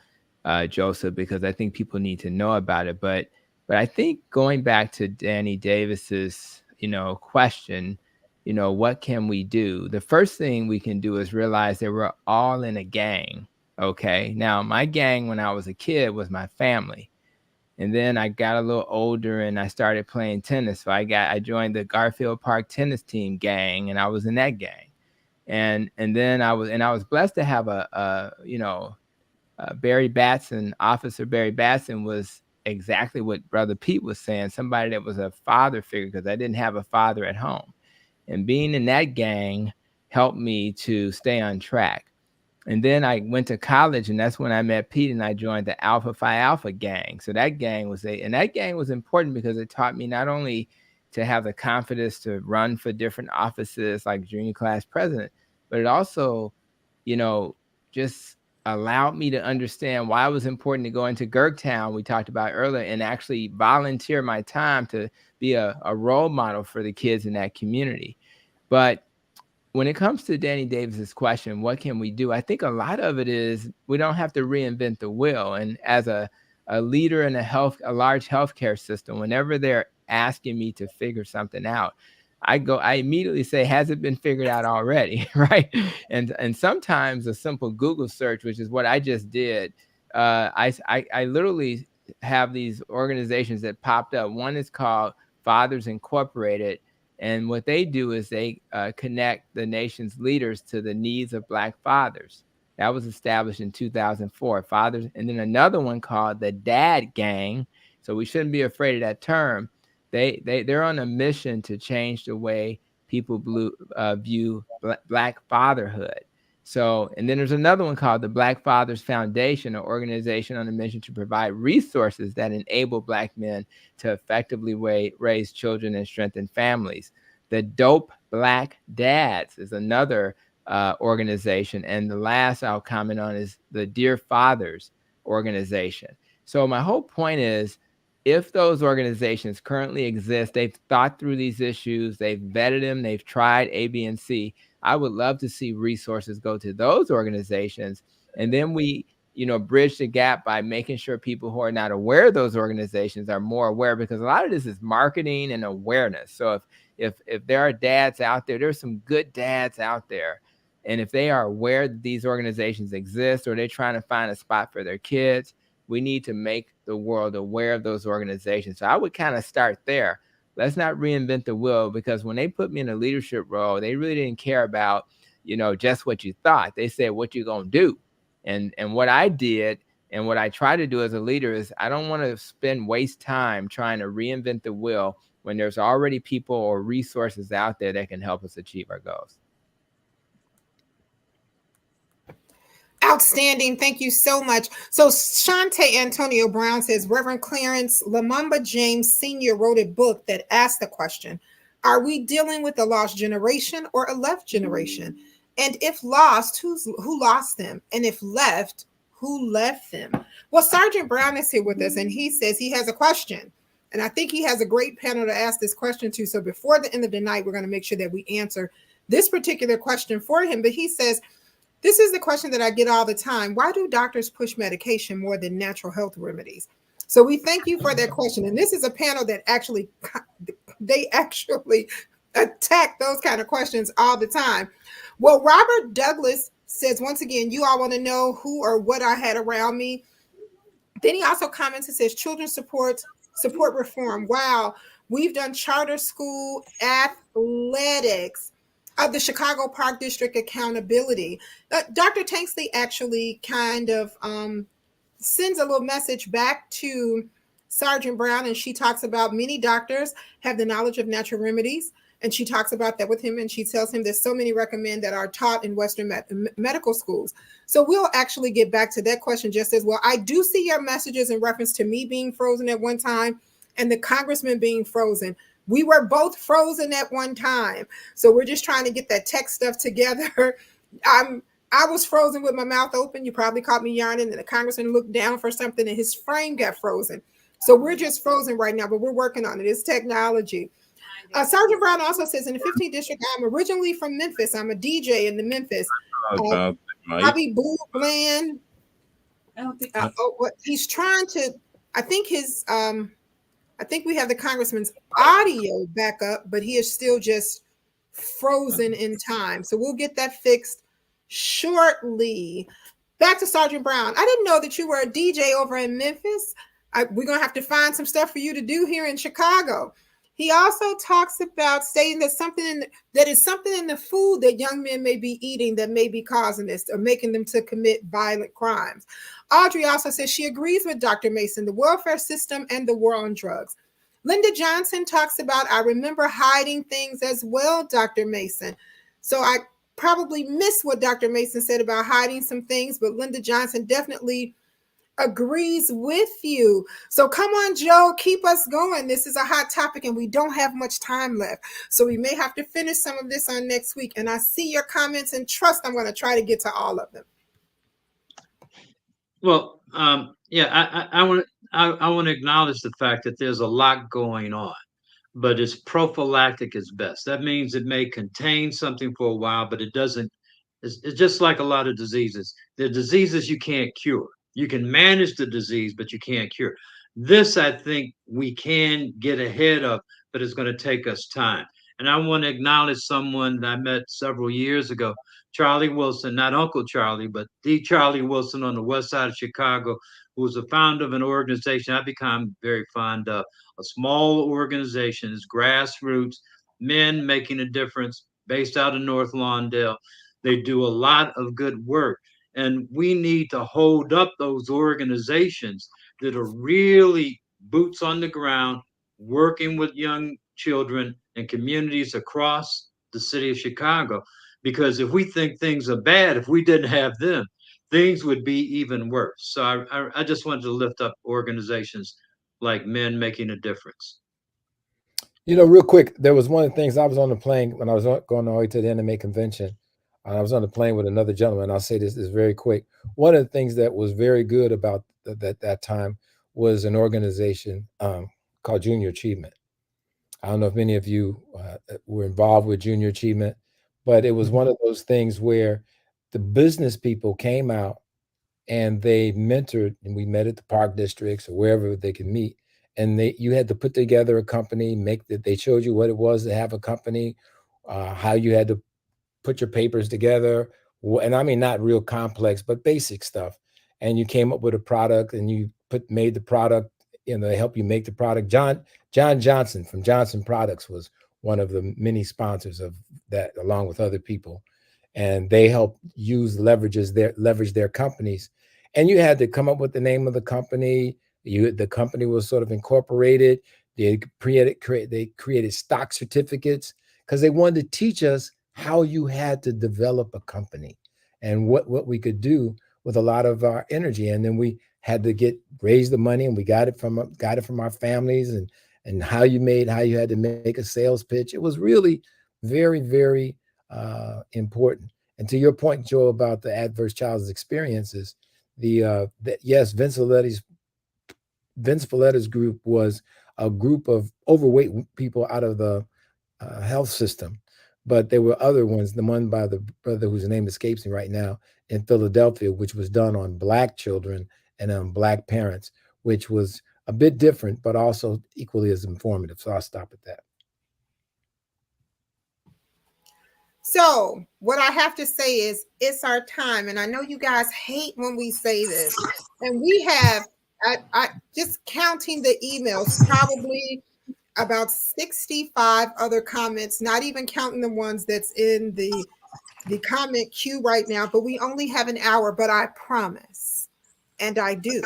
Joseph, because I think people need to know about it. But I think going back to Danny Davis's, question, what can we do? The first thing we can do is realize that we're all in a gang. Okay. Now, my gang when I was a kid was my family. And then I got a little older and I started playing tennis. So I joined the Garfield Park tennis team gang, and I was in that gang. And then I was blessed to have Barry Batson, Officer Barry Batson was exactly what Brother Pete was saying, somebody that was a father figure, because I didn't have a father at home. And being in that gang helped me to stay on track. And then I went to college, and that's when I met Pete, and I joined the Alpha Phi Alpha gang. So that gang was important because it taught me not only to have the confidence to run for different offices like junior class president, but it also, just allowed me to understand why it was important to go into Gergtown, we talked about earlier, and actually volunteer my time to be a role model for the kids in that community. But when it comes to Danny Davis's question, what can we do? I think a lot of it is we don't have to reinvent the wheel. And as a leader in a large healthcare system, whenever they're asking me to figure something out, I immediately say, has it been figured out already? Right. And sometimes a simple Google search, which is what I just did, I literally have these organizations that popped up. One is called Fathers Incorporated. And what they do is they connect the nation's leaders to the needs of Black fathers. That was established in 2004. Fathers, and then another one called the Dad Gang. So we shouldn't be afraid of that term. They're on a mission to change the way people view Black fatherhood. So, and then there's another one called the Black Fathers Foundation, an organization on a mission to provide resources that enable Black men to effectively raise children and strengthen families. The Dope Black Dads is another organization. And the last I'll comment on is the Dear Fathers organization. So my whole point is, if those organizations currently exist, they've thought through these issues, they've vetted them, they've tried A, B, and C, I would love to see resources go to those organizations. And then we, bridge the gap by making sure people who are not aware of those organizations are more aware, because a lot of this is marketing and awareness. So if there are dads out there, there's some good dads out there. And if they are aware that these organizations exist, or they're trying to find a spot for their kids, we need to make the world aware of those organizations. So I would kind of start there. Let's not reinvent the wheel, because when they put me in a leadership role, they really didn't care about, just what you thought. They said, what you gonna do? And what I did, and what I try to do as a leader, is I don't want to waste time trying to reinvent the wheel when there's already people or resources out there that can help us achieve our goals. Outstanding. Thank you so much. So Shante Antonio Brown says, Reverend Clarence Lumumba James Sr. wrote a book that asked the question, are we dealing with a lost generation or a left generation? And if lost, who lost them? And if left, who left them? Well, Sergeant Brown is here with us, and he says he has a question. And I think he has a great panel to ask this question to. So before the end of the night, we're going to make sure that we answer this particular question for him. But he says, this is the question that I get all the time. Why do doctors push medication more than natural health remedies? So we thank you for that question. And this is a panel that actually attack those kind of questions all the time. Well, Robert Douglas says, once again, you all want to know who or what I had around me. Then he also comments and says, children support reform. Wow, we've done charter school athletics of the Chicago Park District accountability. Dr. Tanksley actually kind of sends a little message back to Sergeant Brown, and she talks about many doctors have the knowledge of natural remedies. And she talks about that with him, and she tells him there's so many recommend that are taught in Western medical schools. So we'll actually get back to that question just as well. I do see your messages in reference to me being frozen at one time and the congressman being frozen. We were both frozen at one time. So we're just trying to get that tech stuff together. I was frozen with my mouth open. You probably caught me yawning, and the congressman looked down for something and his frame got frozen. So we're just frozen right now, but we're working on it. It's technology. Sergeant Brown also says in the 15th district, I'm originally from Memphis. I'm a DJ in the Memphis. Bobby Blue Bland. I don't think he's trying to. I think I think we have the congressman's audio back up, but he is still just frozen in time. So we'll get that fixed shortly. Back to Sergeant Brown. I didn't know that you were a DJ over in Memphis. We're gonna have to find some stuff for you to do here in Chicago. He also talks about stating that that is something in the food that young men may be eating that may be causing this or making them to commit violent crimes. Audrey also says she agrees with Dr. Mason, the welfare system and the war on drugs. Linda Johnson talks about, I remember hiding things as well, Dr. Mason. So I probably missed what Dr. Mason said about hiding some things, but Linda Johnson definitely agrees with you. So come on, Joe, keep us going. This is a hot topic and we don't have much time left. So we may have to finish some of this on next week. And I see your comments and trust I'm going to try to get to all of them. Well, yeah, I want to acknowledge the fact that there's a lot going on, but it's prophylactic is best. That means it may contain something for a while, but it doesn't. It's just like a lot of diseases. There are diseases you can't cure. You can manage the disease, but you can't cure. This, I think, we can get ahead of, but it's going to take us time. And I want to acknowledge someone that I met several years ago, Charlie Wilson, not Uncle Charlie, but the Charlie Wilson on the west side of Chicago, who was the founder of an organization I've become very fond of, a small organization. It's grassroots, men making a difference, based out of North Lawndale. They do a lot of good work. And we need to hold up those organizations that are really boots on the ground, working with young children and communities across the city of Chicago. Because if we think things are bad, if we didn't have them, things would be even worse. So I just wanted to lift up organizations like Men Making a Difference. You know, real quick, there was one of the things I was on the plane when I was going all the way to the NMA convention. I was on the plane with another gentleman. I'll say this is very quick. One of the things that was very good about that time was an organization called Junior Achievement. I don't know if many of you were involved with Junior Achievement, but it was one of those things where the business people came out and they mentored, and we met at the park districts or wherever they could meet. And you had to put together a company, they showed you what it was to have a company, how you had to put your papers together. And I mean, not real complex, but basic stuff. And you came up with a product and you made the product, they help you make the product. John Johnson from Johnson Products was one of the many sponsors of that, along with other people. And they help leverage their companies. And you had to come up with the name of the company. The company was sort of incorporated. They created stock certificates because they wanted to teach us how you had to develop a company and what we could do with a lot of our energy. And then we had to raise the money, and we got it from our families, and how you had to make a sales pitch. It was really very, very important. And to your point, Joe, about the adverse childhood experiences, yes, Vince Valletta's group was a group of overweight people out of the health system. But there were other ones, the one by the brother whose name escapes me right now in Philadelphia, which was done on Black children and on Black parents, which was a bit different, but also equally as informative. So I'll stop at that. So, what I have to say is it's our time. And I know you guys hate when we say this. And we have, I just counting the emails, probably about 65 other comments, not even counting the ones that's in the comment queue right now, but we only have an hour. But I promise, and I do,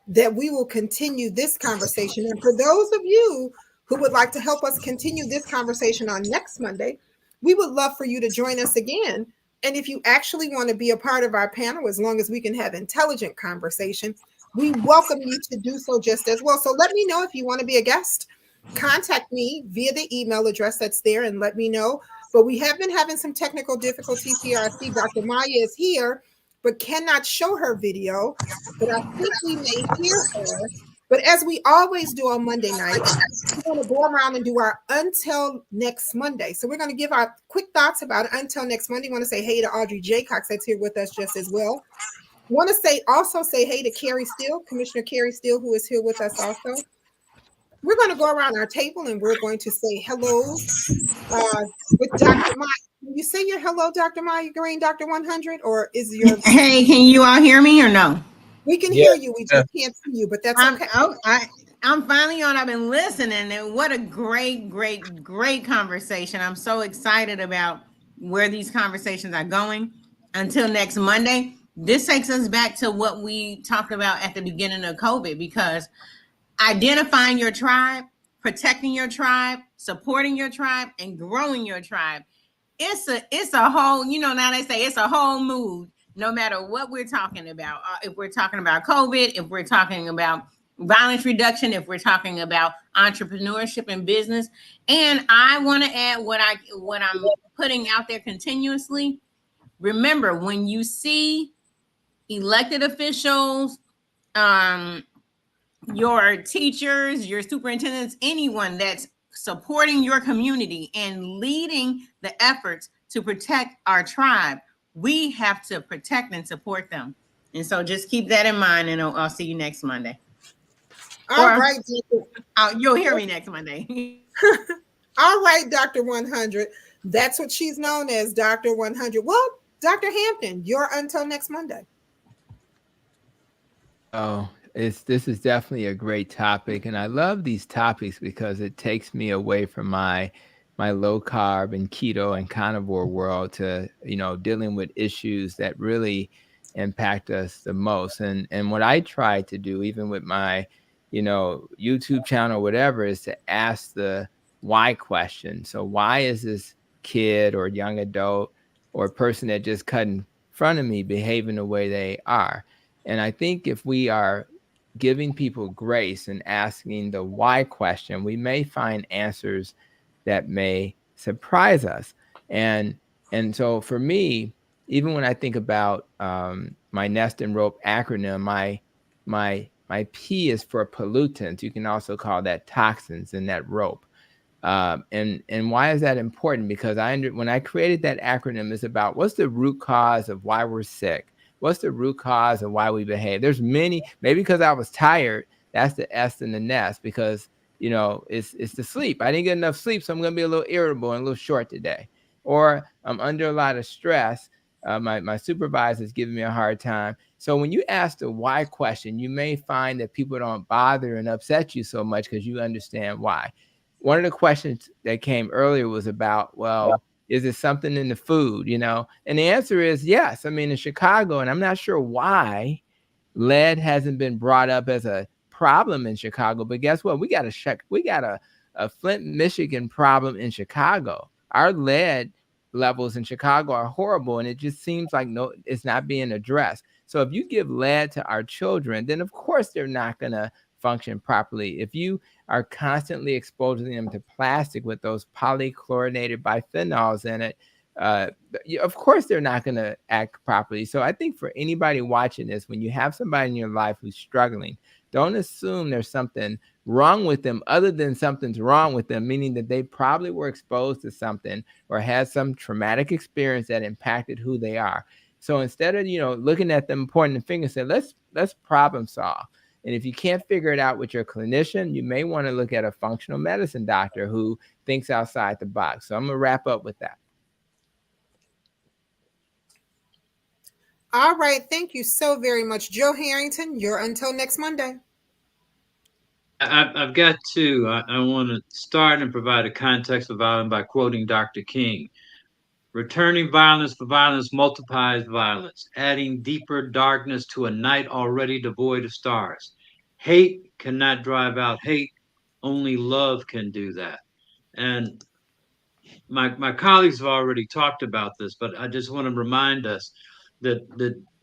that we will continue this conversation. And for those of you who would like to help us continue this conversation on next Monday, we would love for you to join us again. And if you actually want to be a part of our panel, as long as we can have intelligent conversation, we welcome you to do so just as well. So let me know if you want to be a guest. Contact me via the email address that's there and let me know. But we have been having some technical difficulties here. I see Dr. Maya is here, but cannot show her video. But I think we may hear her. But as we always do on Monday nights, we're going to go around and do our until next Monday. So we're going to give our quick thoughts about it until next Monday. I want to say hey to Audrey J. Cox that's here with us just as well. Want to say hey to Carrie Steele, Commissioner Carrie Steele, who is here with us also. We're going to go around our table and we're going to say hellos with Dr. Maya. Can you say your hello, Dr. Maya Green, Dr. 100, or is your... Hey, can you all hear me or no? We can hear you. We just can't see you, but that's okay. I'm finally on. I've been listening, and what a great conversation. I'm so excited about where these conversations are going. Until next Monday, this takes us back to what we talked about at the beginning of COVID, because identifying your tribe, protecting your tribe, supporting your tribe, and growing your tribe. It's a whole, now they say it's a whole mood, no matter what we're talking about. If we're talking about COVID, if we're talking about violence reduction, if we're talking about entrepreneurship and business. And I want to add what I'm putting out there continuously. Remember, when you see elected officials, your teachers, your superintendents, anyone that's supporting your community and leading the efforts to protect our tribe, we have to protect and support them. And so just keep that in mind, and I'll see you next Monday. All right. You'll hear me next Monday. All right, Dr. 100. That's what she's known as, Dr. 100. Well, Dr. Hampton, you're until next Monday. Oh, this is definitely a great topic, and I love these topics because it takes me away from my low carb and keto and carnivore world to dealing with issues that really impact us the most. And what I try to do, even with my YouTube channel, whatever, is to ask the why question. So why is this kid or young adult or person that just cut in front of me behaving the way they are? And I think if we are giving people grace and asking the why question, we may find answers that may surprise us. And so for me, even when I think about my Nest and Rope acronym, my P is for pollutants. You can also call that toxins in that rope. And why is that important? Because when I created that acronym, it's about what's the root cause of why we're sick. What's the root cause of why we behave? There's many, maybe because I was tired, that's the S in the nest, because, it's the sleep. I didn't get enough sleep, so I'm going to be a little irritable and a little short today. Or I'm under a lot of stress. My supervisor is giving me a hard time. So when you ask the why question, you may find that people don't bother and upset you so much because you understand why. One of the questions that came earlier was about, well, is it something in the food, And the answer is yes. I mean, in Chicago, and I'm not sure why lead hasn't been brought up as a problem in Chicago, but guess what? We got a Flint, Michigan problem in Chicago. Our lead levels in Chicago are horrible, and it just seems like it's not being addressed. So if you give lead to our children, then of course they're not going to function properly. If you are constantly exposing them to plastic with those polychlorinated biphenyls in it, of course they're not going to act properly. So I think for anybody watching this, when you have somebody in your life who's struggling, don't assume there's something wrong with them other than something's wrong with them, meaning that they probably were exposed to something or had some traumatic experience that impacted who they are. So instead of, looking at them, pointing the finger, say, let's problem solve. And if you can't figure it out with your clinician, you may want to look at a functional medicine doctor who thinks outside the box. So I'm going to wrap up with that. All right. Thank you so very much, Joe Harrington. You're until next Monday. I've got to. I want to start and provide a context of violence by quoting Dr. King. Returning violence for violence multiplies violence, adding deeper darkness to a night already devoid of stars. Hate cannot drive out hate. Only love can do that. And my colleagues have already talked about this, but I just want to remind us that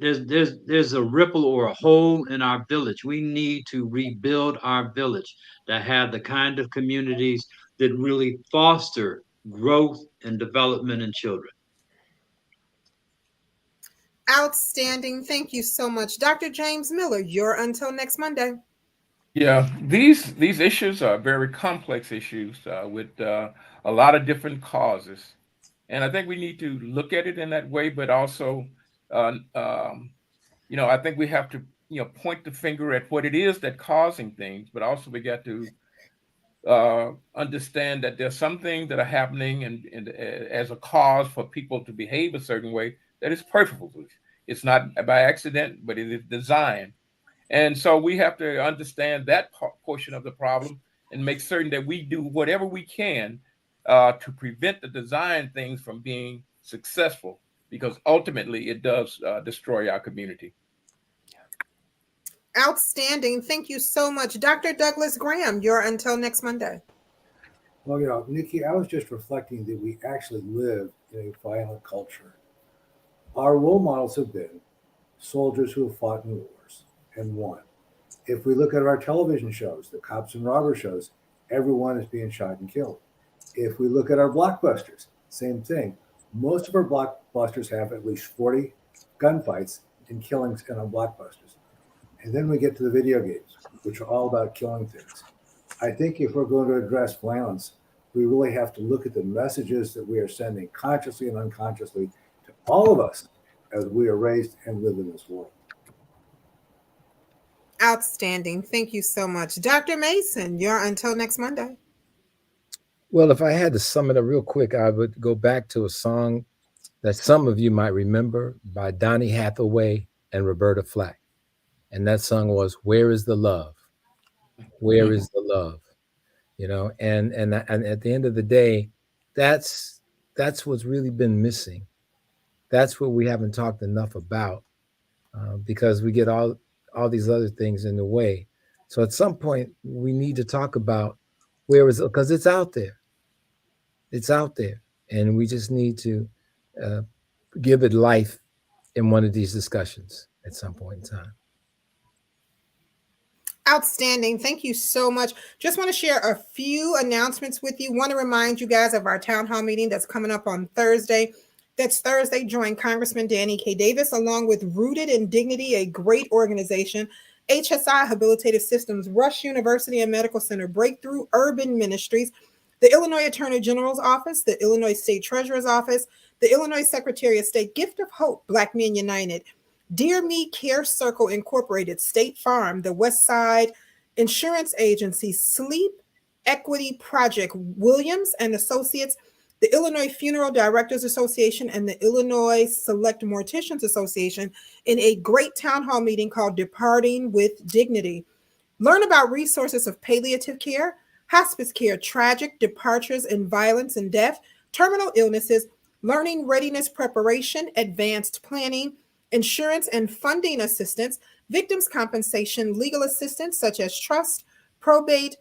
there's a ripple or a hole in our village. We need to rebuild our village to have the kind of communities that really foster growth and development in children. Outstanding. Thank you so much, Dr. James Miller. You're until next Monday. Yeah, these issues are very complex issues with a lot of different causes, and I think we need to look at it in that way. But also, uh, um, I think we have to point the finger at what it is that causing things, but also we got to understand that there's some things that are happening and as a cause for people to behave a certain way that is purposeful. It's not by accident, but it is designed. And so we have to understand that portion of the problem and make certain that we do whatever we can to prevent the design things from being successful, because ultimately it does destroy our community. Outstanding. Thank you so much, Dr. Douglas Graham. You're until next Monday. Well, Nikki, I was just reflecting that we actually live in a violent culture. Our role models have been soldiers who have fought in wars and won. If we look at our television shows, the cops and robber shows, everyone is being shot and killed. If we look at our blockbusters, same thing. Most of our blockbusters have at least 40 gunfights and killings in our blockbusters. And then we get to the video games, which are all about killing things. I think if we're going to address violence, we really have to look at the messages that we are sending consciously and unconsciously to all of us as we are raised and live in this world. Outstanding. Thank you so much, Dr. Mason. You're until next Monday. Well, if I had to sum it up real quick, I would go back to a song that some of you might remember by Donny Hathaway and Roberta Flack. And that song was "Where is the Love? Where is the love?" And at the end of the day, that's what's really been missing. That's what we haven't talked enough about because we get all these other things in the way. So at some point, we need to talk about where is it, because it's out there. It's out there, and we just need to give it life in one of these discussions at some point in time. Outstanding. Thank you so much. Just want to share a few announcements with you. Want to remind you guys of our town hall meeting that's coming up on Thursday. That's Thursday. Join Congressman Danny K. Davis along with Rooted in Dignity, a great organization, HSI Habilitative Systems, Rush University and Medical Center, Breakthrough Urban Ministries, the Illinois Attorney General's Office, the Illinois State Treasurer's Office, the Illinois Secretary of State, Gift of Hope, Black Men United, Dear Me Care Circle Incorporated, State Farm, the West Side Insurance Agency, Sleep Equity Project, Williams and Associates, the Illinois Funeral Directors Association, and the Illinois Select Morticians Association in a great town hall meeting called Departing with Dignity. Learn about resources of palliative care, hospice care, tragic departures and violence and death, terminal illnesses, learning readiness preparation, advanced planning, insurance and funding assistance, victims' compensation, legal assistance such as trust, probate,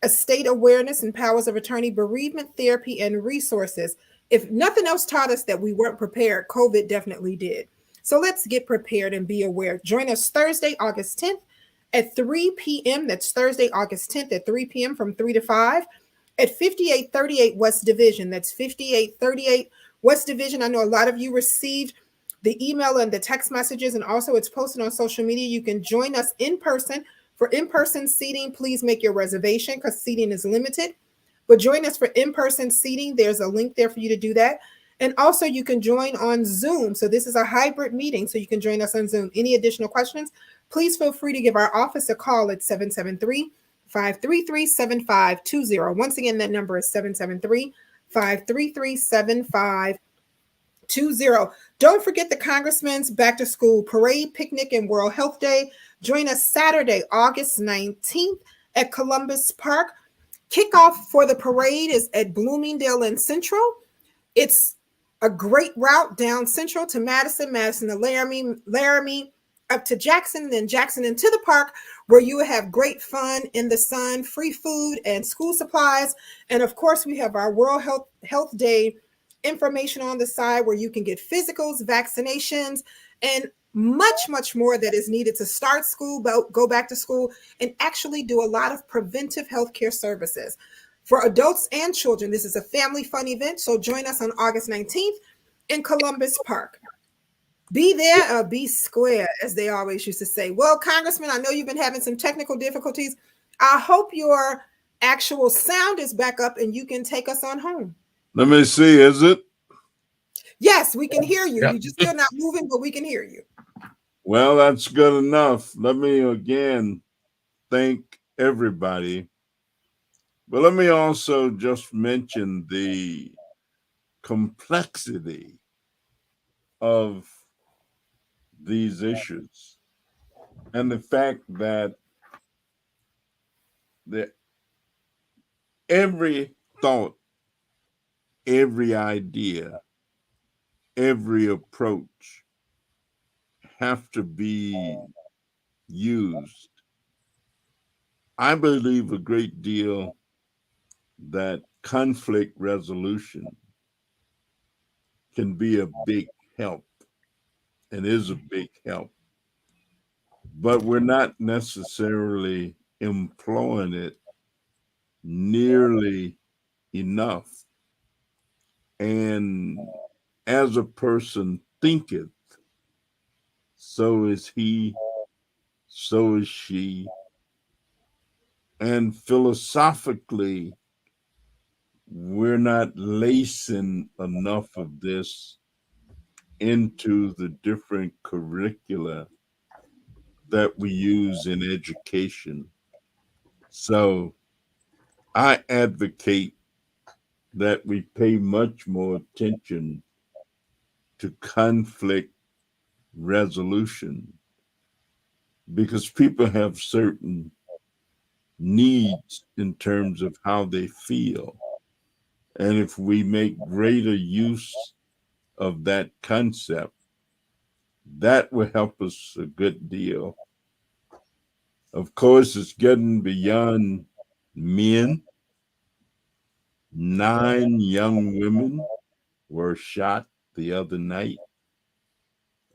estate awareness and powers of attorney, bereavement therapy, and resources. If nothing else taught us that we weren't prepared, COVID definitely did. So let's get prepared and be aware. Join us Thursday, August 10th at 3 p.m. That's Thursday, August 10th at 3 p.m. from 3 to 5 at 5838 West Division. That's 5838 West Division. I know a lot of you received the email and the text messages, and also it's posted on social media. You can join us in person. For in-person seating, please make your reservation because seating is limited. But join us for in-person seating. There's a link there for you to do that. And also you can join on Zoom. So this is a hybrid meeting, so you can join us on Zoom. Any additional questions, please feel free to give our office a call at 773-533-7520. Once again, that number is 773-533-7520. 20. Don't forget the Congressman's Back to School Parade, Picnic, and World Health Day. Join us Saturday, August 19th at Columbus Park. Kickoff for the parade is at Bloomingdale and Central. It's a great route down Central to Madison, Madison to Laramie up to Jackson, then Jackson into the park, where you will have great fun in the sun, free food and school supplies. And of course, we have our World Health Day information on the side where you can get physicals, vaccinations, and much more that is needed to start school, go back to school, and actually do a lot of preventive healthcare services for adults and children. This is a family fun event, so join us on August 19th in Columbus Park. Be there or be square, as they always used to say. Well, Congressman, I know you've been having some technical difficulties. I hope your actual sound is back up and you can take us on home. Let me see, is it? Yes, we can hear you. Yep. You're just still not moving, but we can hear you. Well, that's good enough. Let me again thank everybody. But let me also just mention the complexity of these issues and the fact that every thought, every idea, every approach have to be used. I believe a great deal that conflict resolution can be a big help and is a big help, but we're not necessarily employing it nearly enough. And as a person thinketh, so is he, so is she. And philosophically, we're not lacing enough of this into the different curricula that we use in education. So I advocate that we pay much more attention to conflict resolution because people have certain needs in terms of how they feel. And if we make greater use of that concept, that will help us a good deal. Of course, it's getting beyond men. 9 young women were shot the other night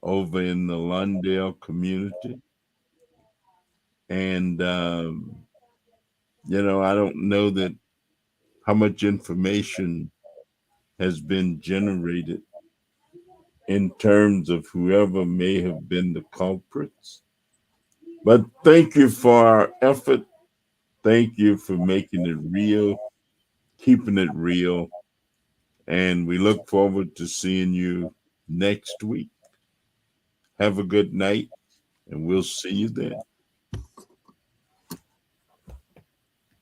over in the Lawndale community. And, I don't know that how much information has been generated in terms of whoever may have been the culprits. But thank you for our effort. Thank you for making it real, keeping it real. And we look forward to seeing you next week. Have a good night, and we'll see you then.